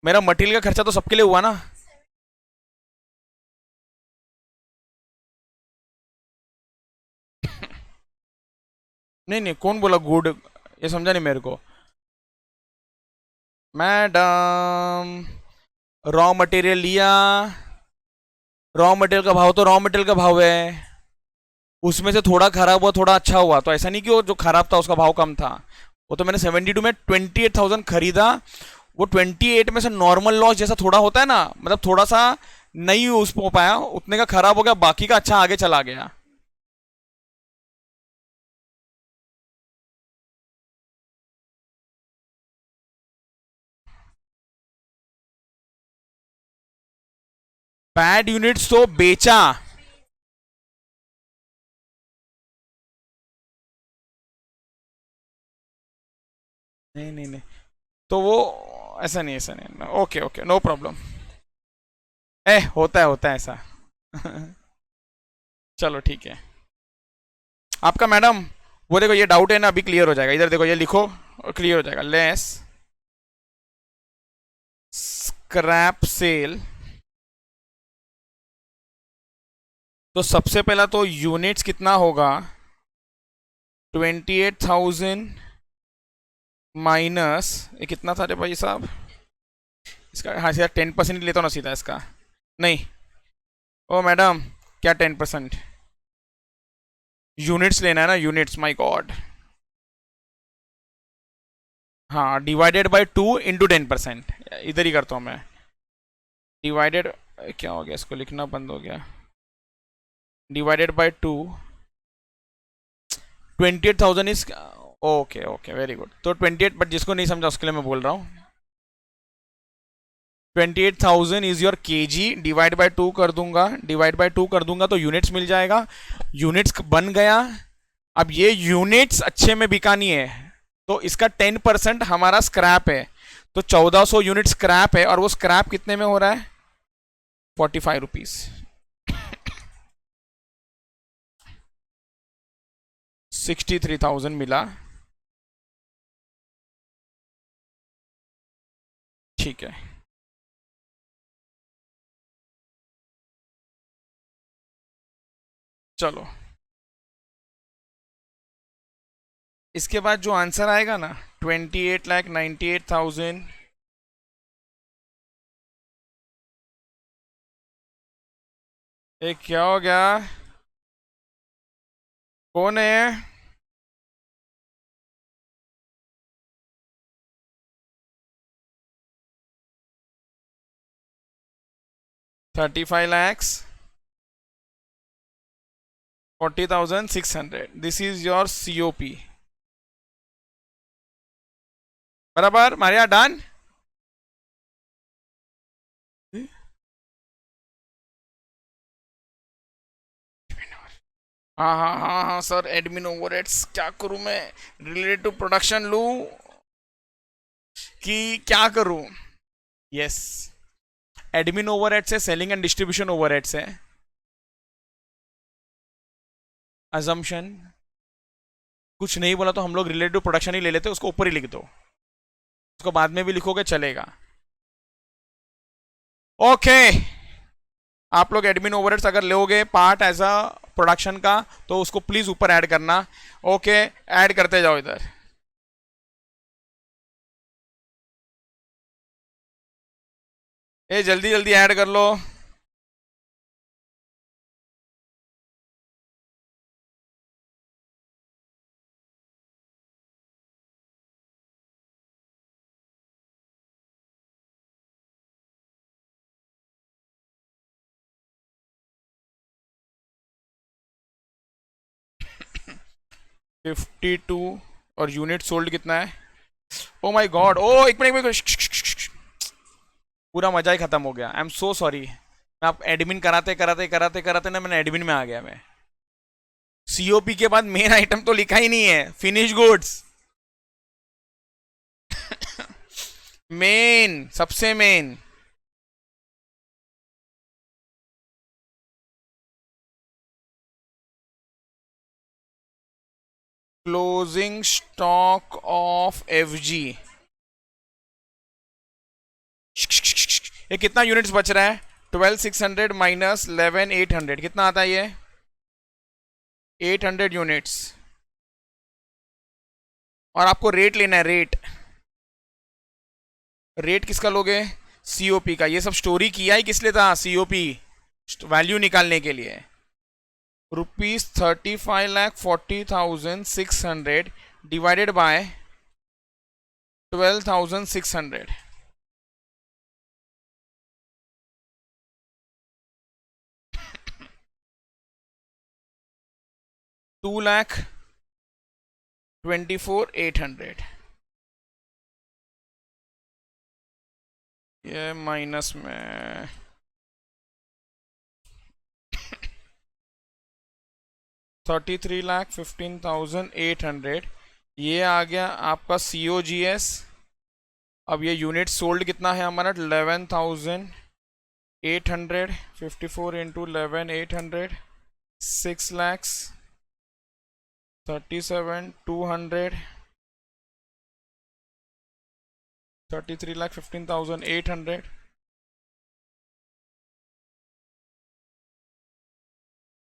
मेरा मटेरियल का खर्चा तो सबके लिए हुआ ना। नहीं नहीं, कौन बोला गुड, ये समझा नहीं मेरे को। मैडम, रॉ मटेरियल लिया, रॉ मटेरियल का भाव तो रॉ मटेरियल का भाव है, उसमें से थोड़ा खराब हुआ थोड़ा अच्छा हुआ, तो ऐसा नहीं कि वो जो खराब था उसका भाव कम था। वो तो मैंने 72 में 28,000 खरीदा, वो 28 में से नॉर्मल लॉस जैसा थोड़ा होता है ना, मतलब थोड़ा सा नहीं यूज हो पाया, उतने का खराब हो गया, बाकी का अच्छा आगे चला गया। बैड यूनिट्स तो बेचा। नहीं नहीं नहीं, तो वो ऐसा नहीं, ऐसा नहीं, ओके ओके, नो प्रॉब्लम। ए होता है ऐसा। चलो ठीक है। आपका मैडम, वो देखो ये डाउट है ना, अभी क्लियर हो जाएगा, इधर देखो ये लिखो और क्लियर हो जाएगा। लेस स्क्रैप सेल, तो सबसे पहला तो यूनिट्स कितना होगा, 28,000 माइनस, ये कितना था रे भाई साहब इसका, हाँ सीधा 10% लेता हूँ ना सीधा इसका। नहीं, ओ मैडम, क्या 10%, यूनिट्स लेना है ना, यूनिट्स, माय गॉड। हाँ, डिवाइडेड बाय 2 × 10%, इधर ही करता हूँ मैं। डिवाइडेड, क्या हो गया, इसको लिखना बंद हो गया, divided by 2, 28,000 is, okay okay very good, तो 28, बट जिसको नहीं समझा उसके लिए मैं बोल रहा हूँ, 28,000 is your KG, divide by 2 कर दूंगा, डिवाइड बाय 2 कर दूंगा तो यूनिट्स मिल जाएगा, यूनिट्स बन गया। अब ये यूनिट्स अच्छे में बिकानी है, तो इसका 10% हमारा स्क्रैप है, तो 1400 यूनिट स्क्रैप है, और वो स्क्रैप कितने में हो रहा है, 45 रुपीज। 63,000 मिला, ठीक है। चलो, इसके बाद जो आंसर आएगा ना, 28,98,000, ये क्या हो गया, कौन है, $35,00,000 40,600, दिस इज योर COP, बराबर मारिया, डन। हाँ हाँ हाँ हाँ सर, एडमिन ओवरहेड्स क्या करूं मैं, रिलेटेड टू प्रोडक्शन लूं कि क्या करूं। यस, एडमिन ओवरहेड्स है, सेलिंग एंड डिस्ट्रीब्यूशन ओवरहेड्स है, अजम्पशन, कुछ नहीं बोला तो हम लोग रिलेटेड टू प्रोडक्शन ही ले लेते, उसको ऊपर ही लिख दो, उसको बाद में भी लिखोगे चलेगा। ओके, आप लोग एडमिन ओवरहेड्स अगर लोगे पार्ट एज अ प्रोडक्शन का, तो उसको प्लीज ऊपर ऐड करना। ओके, ऐड करते जाओ इधर, ए जल्दी जल्दी ऐड कर लो। $52, और यूनिट सोल्ड कितना है, ओ माय गॉड, ओ एक मिनट, पूरा मजा ही खत्म हो गया, आई एम सो सॉरी। मैं आप एडमिन कराते कराते कराते कराते ना, मैंने एडमिन में आ गया मैं। COP के बाद मेन आइटम तो लिखा ही नहीं है, फिनिश गुड्स। मेन, सबसे main. Closing stock of FG, ये कितना यूनिट्स बच रहा है? 12,600 माइनस 11,800, कितना आता है ये? 800 यूनिट्स। और आपको रेट लेना है, रेट किसका लोगे? सीओपी का। ये सब स्टोरी किया ही किस लिए था? सीओपी, वैल्यू निकालने के लिए। ₹35,40,600 डिवाइडेड बाय 12,600, ₹2,24,800। ये माइनस में 33,15,800, ये आ गया आपका COGS। अब ये यूनिट सोल्ड कितना है हमारा? 11,800, 54 into 11,800, 6 lakhs 37,200, 33,15,800,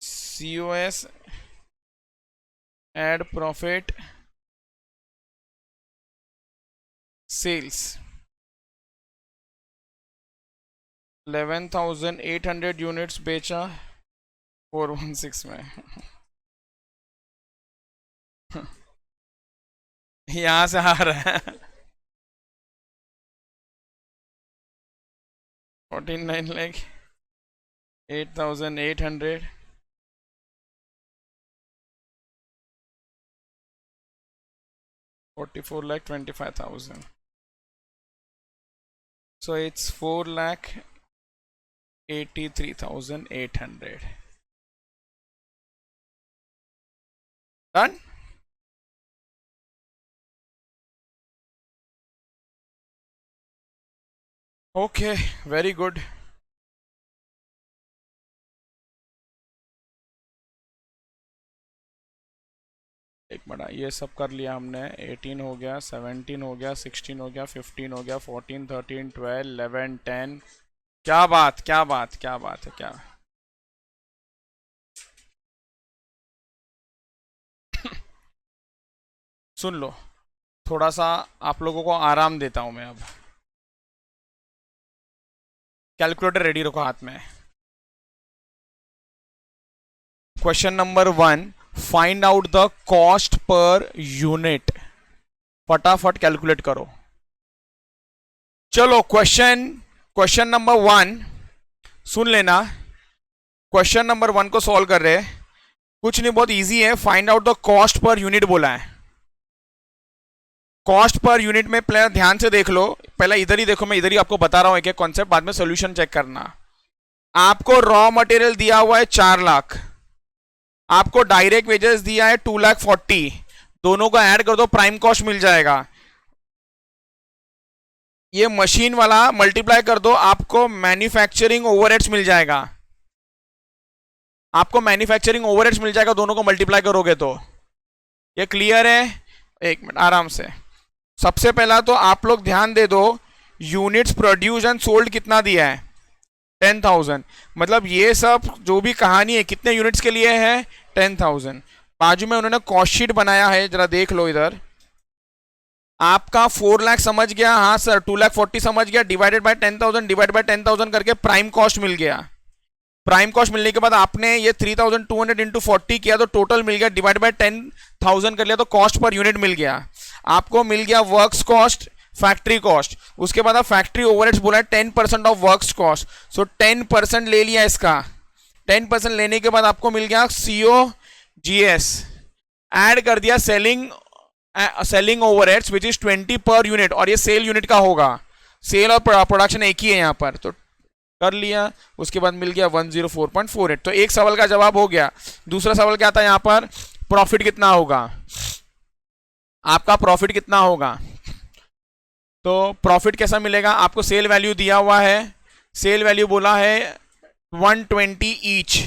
COS add profit sales 11,800 units बेचा 416 में। यहां से आ रहा है 49 lakh 8,800, 44,25,000, so it's 4,83,800. Done? Okay, very good. एक मिनट, ये सब कर लिया हमने। 18 हो गया, 17 हो गया, 16 हो गया, 15 हो गया, 14, 13, 12, 11, 10। क्या बात, क्या बात, क्या बात है, क्या सुन लो, थोड़ा सा आप लोगों को आराम देता हूं मैं। अब कैलकुलेटर रेडी रखो हाथ में। Question number 1, find out the cost per unit. फटाफट कैलकुलेट करो। चलो क्वेश्चन नंबर 1 सुन लेना। क्वेश्चन नंबर 1 को सॉल्व कर रहे हैं, कुछ नहीं, बहुत इजी है। Find out the cost per unit बोला है। कॉस्ट पर यूनिट में पहले ध्यान से देख लो, पहले इधर ही देखो, मैं इधर ही आपको बता रहा हूं एक एक कॉन्सेप्ट, बाद में सॉल्यूशन चेक करना। आपको रॉ मटेरियल दिया हुआ है 4 लाख, आपको डायरेक्ट वेजेस दिया है 2,40,000, दोनों को ऐड कर दो, प्राइम कॉस्ट मिल जाएगा। ये मशीन वाला मल्टीप्लाई कर दो, आपको मैन्युफैक्चरिंग ओवरहेड्स मिल जाएगा। आपको मैन्युफैक्चरिंग ओवरहेड्स मिल जाएगा, दोनों को मल्टीप्लाई करोगे तो। ये क्लियर है? एक मिनट आराम से। सबसे पहला तो आप लोग ध्यान दे दो, यूनिट्स प्रोड्यूस एंड सोल्ड कितना दिया है? 10,000। मतलब ये सब जो भी कहानी है कितने यूनिट्स के लिए है? 10,000। बाजू में उन्होंने कॉस्ट शीट बनाया है, जरा देख लो इधर। आपका 4 लाख समझ गया, हाँ सर 2,40,000 समझ गया, डिवाइडेड बाय 10,000, डिवाइडेड बाय 10,000 करके प्राइम कॉस्ट मिल गया। प्राइम कॉस्ट मिलने के बाद आपने ये 3,200 इंटू 40 किया तो टोटल मिल गया, डिवाइड बाय 10,000 कर लिया तो कॉस्ट पर यूनिट मिल गया। आपको मिल गया वर्क्स कॉस्ट, फैक्ट्री कॉस्ट। उसके बाद आप फैक्ट्री ओवरहेड्स बोला है 10% ऑफ वर्क्स कॉस्ट, सो 10% ले लिया इसका। 10% लेने के बाद आपको मिल गया COGS, ऐड कर दिया selling overheads which is 20 per unit, और ये सेल यूनिट का होगा, सेल और प्रोडक्शन एक ही है यहाँ पर, तो कर लिया। उसके बाद मिल गया 104.48। तो एक सवाल का जवाब हो गया। दूसरा सवाल क्या था यहाँ पर? प्रॉफिट कितना होगा, आपका प्रॉफिट कितना होगा? तो प्रॉफिट कैसा मिलेगा? आपको सेल वैल्यू दिया हुआ है, सेल वैल्यू बोला है 120 ईच,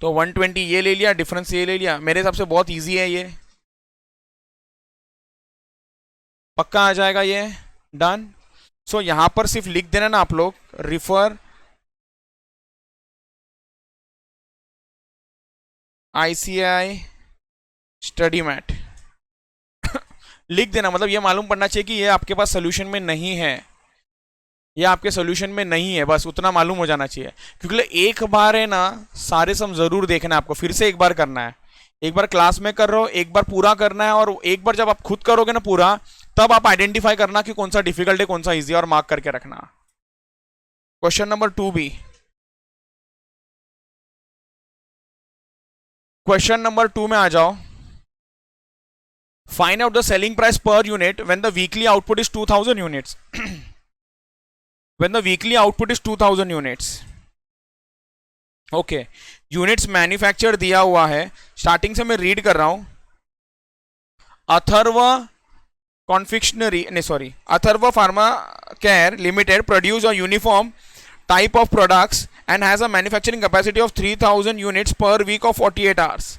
तो 120 ये ले लिया, डिफरेंस ये ले लिया। मेरे हिसाब से बहुत इजी है ये, पक्का आ जाएगा ये। डन। सो यहां पर सिर्फ लिख देना ना आप लोग, रिफर ICAI स्टडी मैट लिख देना, मतलब ये मालूम पड़ना चाहिए कि ये आपके पास सोल्यूशन में नहीं है, ये आपके सोल्यूशन में नहीं है, बस उतना मालूम हो जाना चाहिए। क्योंकि एक बार है ना, सारे सम जरूर देखना है आपको, फिर से एक बार करना है। एक बार क्लास में कर रहे हो, एक बार पूरा करना है, और एक बार जब आप खुद करोगे ना पूरा, तब आप आइडेंटिफाई करना कि कौन सा डिफिकल्ट है कौन सा इजी है, और मार्क करके रखना। क्वेश्चन नंबर 2 भी, क्वेश्चन नंबर 2 में आ जाओ। Find out the selling price per unit when the weekly output is 2000 units. when the weekly output is 2000 units। Okay, units manufacture दिया हुआ है, स्टार्टिंग से मैं रीड कर रहा हूं। अथर्व कॉन्फिक्शनरी, नहीं sorry, Atharva pharma care limited produce a uniform type of products and has a manufacturing capacity of 3000 units per week of 48 hours.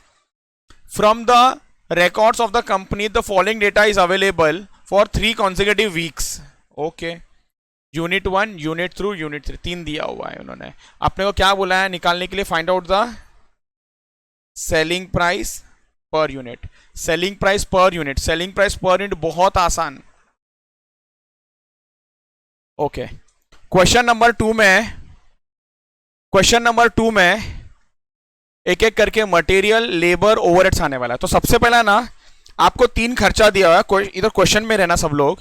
From the records of the company, the following data is available for 3 consecutive weeks. Okay. Unit 1, unit 2, unit 3, 3 दिया हुआ है उन्होंने। अपने को क्या बोला है निकालने के लिए? Find out the selling price per unit. Selling price per unit, selling price per unit बहुत आसान। ओके, क्वेश्चन नंबर 2 में, क्वेश्चन नंबर 2 में एक एक करके मटेरियल, लेबर, ओवरहेड्स आने वाला है। तो सबसे पहला ना आपको 3 खर्चा दिया हुआ है, इधर क्वेश्चन में रहना सब लोग।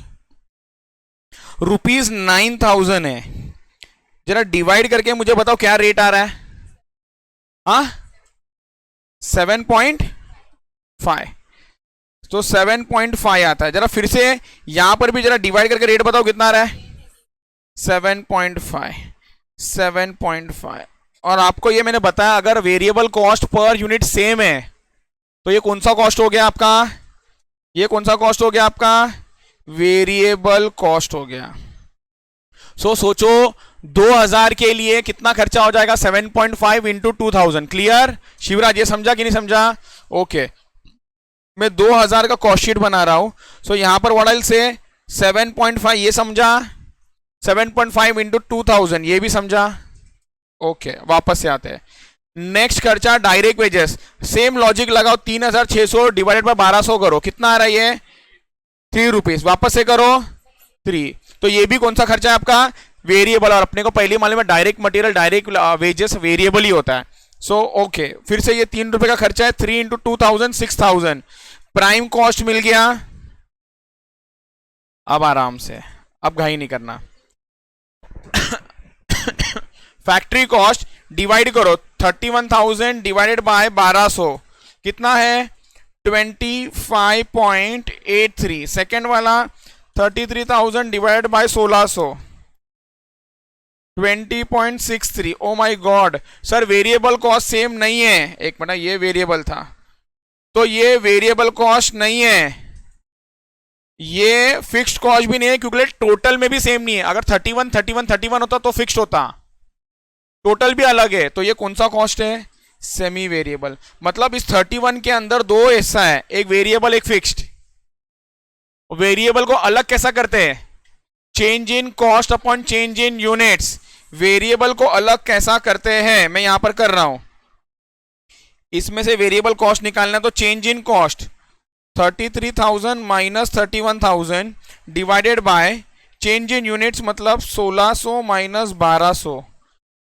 ₹9000 है, जरा डिवाइड करके मुझे बताओ क्या रेट आ रहा है। हाँ, 7.5, तो 7.5 आता है। जरा फिर से यहां पर भी जरा डिवाइड करके रेट बताओ कितना आ रहा है। 7.5, 7.5। और आपको ये मैंने बताया, अगर variable cost per unit same है तो ये कौन सा कॉस्ट हो गया आपका? ये कौन सा कॉस्ट हो गया आपका? वेरिएबल कॉस्ट हो गया। सोचो 2000 के लिए कितना खर्चा हो जाएगा? 7.5 इंटू 2000। क्लियर शिवराज, ये समझा कि नहीं समझा? ओके, मैं 2000 का कॉस्ट शीट बना रहा हूं। सो यहां पर व्हाट से 7.5 ये समझा, 7.5 इंटू 2000 ये भी समझा। ओके, वापस से आते हैं। नेक्स्ट खर्चा डायरेक्ट वेजेस, सेम लॉजिक लगाओ। 3600 डिवाइडेड बाय 1200 करो, कितना आ रहा है ये? 3 रुपीज। वापस से करो 3। तो ये भी कौन सा खर्चा है आपका? वेरिएबल। और अपने को पहले मालूम है direct material, direct wages variable ही होता है। सो ओके, फिर से ये 3 रुपए का खर्चा है। 3 इंटू 2000, 6000। प्राइम कॉस्ट मिल गया। अब आराम से, अब घाई नहीं करना। फैक्ट्री कॉस्ट डिवाइड करो, 31000 डिवाइडेड बाय 1200 कितना है? 25.83। सेकेंड वाला 33,000 divided by 1600, 20.63। Oh my God sir, variable cost same नहीं है। एक मिनट, ये वेरिएबल था तो ये वेरिएबल कॉस्ट नहीं है, ये फिक्स्ड कॉस्ट भी नहीं है, क्योंकि टोटल में भी सेम नहीं है। अगर 31 होता तो फिक्स्ड होता, टोटल भी अलग है। तो ये कौन सा कॉस्ट है? Semi variable. मतलब इस 31 के अंदर 2 हिस्सा है, एक वेरिएबल एक फिक्स्ड। वेरिएबल को अलग कैसा करते हैं? Change in cost upon change in units. Variable को अलग कैसा करते हैं? मैं यहां पर कर रहा हूं। इसमें से वेरिएबल कॉस्ट निकालना, तो change in cost 33,000 minus 31,000 divided by change in units, मतलब 1600 माइनस 1200।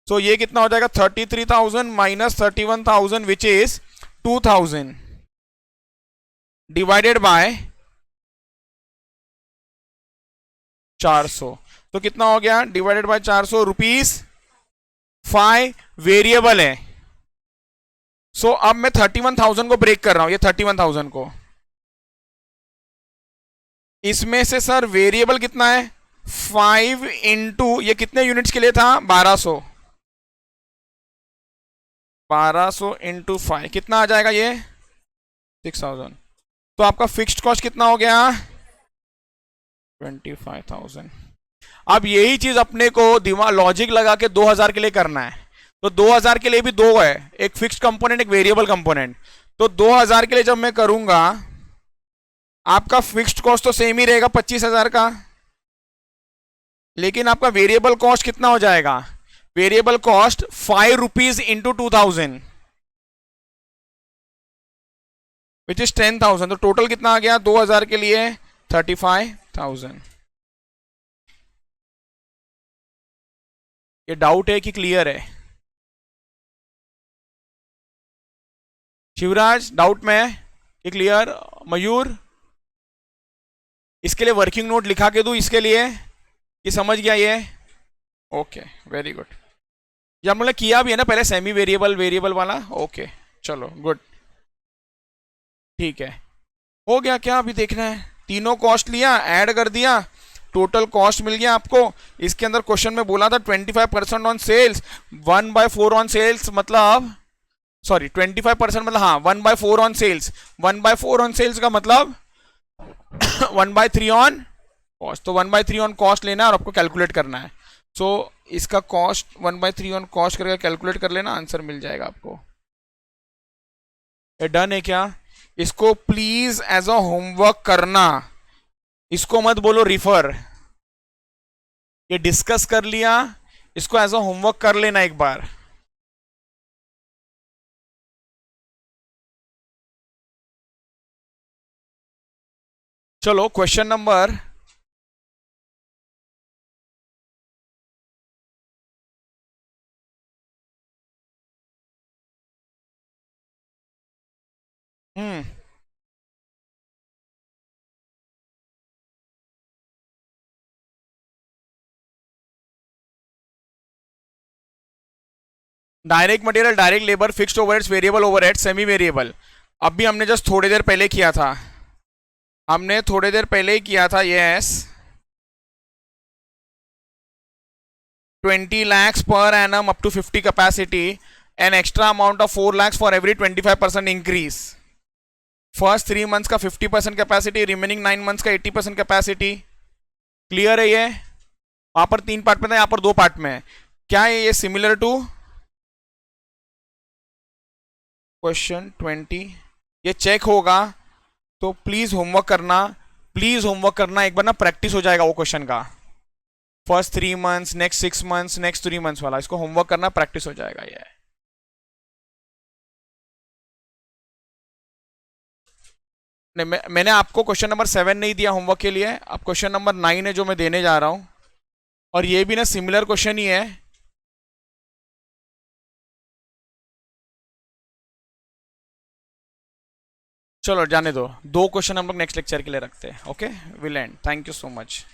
तो ये कितना हो जाएगा? 33,000 minus 31,000 which is 2000 divided by 400। तो कितना हो गया? Divided by 400 rupees. 5 वेरिएबल है। सो अब मैं 31,000 को ब्रेक कर रहा हूं, ये 31,000 को। इसमें से सर वेरिएबल कितना है? 5 इंटू, ये कितने यूनिट्स के लिए था? 1200। 1200 इंटू 5 कितना आ जाएगा? ये 6000। तो आपका फिक्स्ड कॉस्ट कितना हो गया? 25,000। अब यही चीज अपने को दिमाग लॉजिक लगा के 2000 के लिए करना है। तो 2000 के लिए भी दो है, एक फिक्स्ड कंपोनेंट एक वेरिएबल कंपोनेंट। तो 2000 के लिए जब मैं करूंगा, आपका फिक्स्ड कॉस्ट तो सेम ही रहेगा 25,000 का, लेकिन आपका वेरिएबल कॉस्ट कितना हो जाएगा? Variable cost 5 rupees into 2000 which is 10,000। तो टोटल कितना आ गया 2000 के लिए? 35,000। ये डाउट है कि क्लियर है? शिवराज डाउट में है कि क्लियर? मयूर, इसके लिए वर्किंग नोट लिखा के दूं इसके लिए कि समझ गया ये? Okay very good. ये हम लोग ने किया भी है ना पहले, सेमी वेरिएबल वेरिएबल वाला। ओके चलो गुड, ठीक है। हो गया क्या अभी देखना है? तीनों कॉस्ट लिया, ऐड कर दिया, टोटल कॉस्ट मिल गया आपको। इसके अंदर क्वेश्चन में बोला था 25% ऑन सेल्स, 1/4 ऑन सेल्स मतलब, सॉरी 25% मतलब, हाँ 1/4 ऑन सेल्स। 1/4 ऑन सेल्स का मतलब 1/3 ऑन कॉस्ट। तो 1/3 ऑन कॉस्ट लेना है और आपको कैलकुलेट करना है। सो इसका कॉस्ट 1/3 ऑन कॉस्ट करके कैलकुलेट कर लेना, आंसर मिल जाएगा आपको। ये डन है क्या? इसको प्लीज एज अ होमवर्क करना, इसको मत बोलो रिफर। ये डिस्कस कर लिया, इसको एज अ होमवर्क कर लेना एक बार। चलो question number direct material, direct labour, fixed overheads, variable overheads, semi variable. अभी हमने जस्ट थोड़ी देर पहले किया था, हमने थोड़ी देर पहले ही किया था। Yes, 20 lakhs per annum up to 50 capacity, an extra amount of 4 lakhs for every 25% increase। First 3 months का 50% कैपेसिटी, रिमेनिंग 9 मंथ्स का 80% कैपेसिटी। क्लियर है ये? वहां पर 3 पार्ट में था, यहां पर 2 पार्ट में है। क्या है ये? Similar to question 20। ये चेक होगा, तो प्लीज होमवर्क करना, प्लीज होमवर्क करना। एक बार ना प्रैक्टिस हो जाएगा वो क्वेश्चन का। First 3 months, next 6 months, next 3 months वाला, इसको होमवर्क करना, प्रैक्टिस हो जाएगा ये। नहीं, मैंने आपको क्वेश्चन नंबर 7 नहीं दिया होमवर्क के लिए, अब क्वेश्चन नंबर 9 है जो मैं देने जा रहा हूं, और ये भी ना सिमिलर क्वेश्चन ही है। चलो जाने दो, 2 क्वेश्चन हम लोग नेक्स्ट लेक्चर के लिए रखते हैं। Okay, will and. Thank you so much.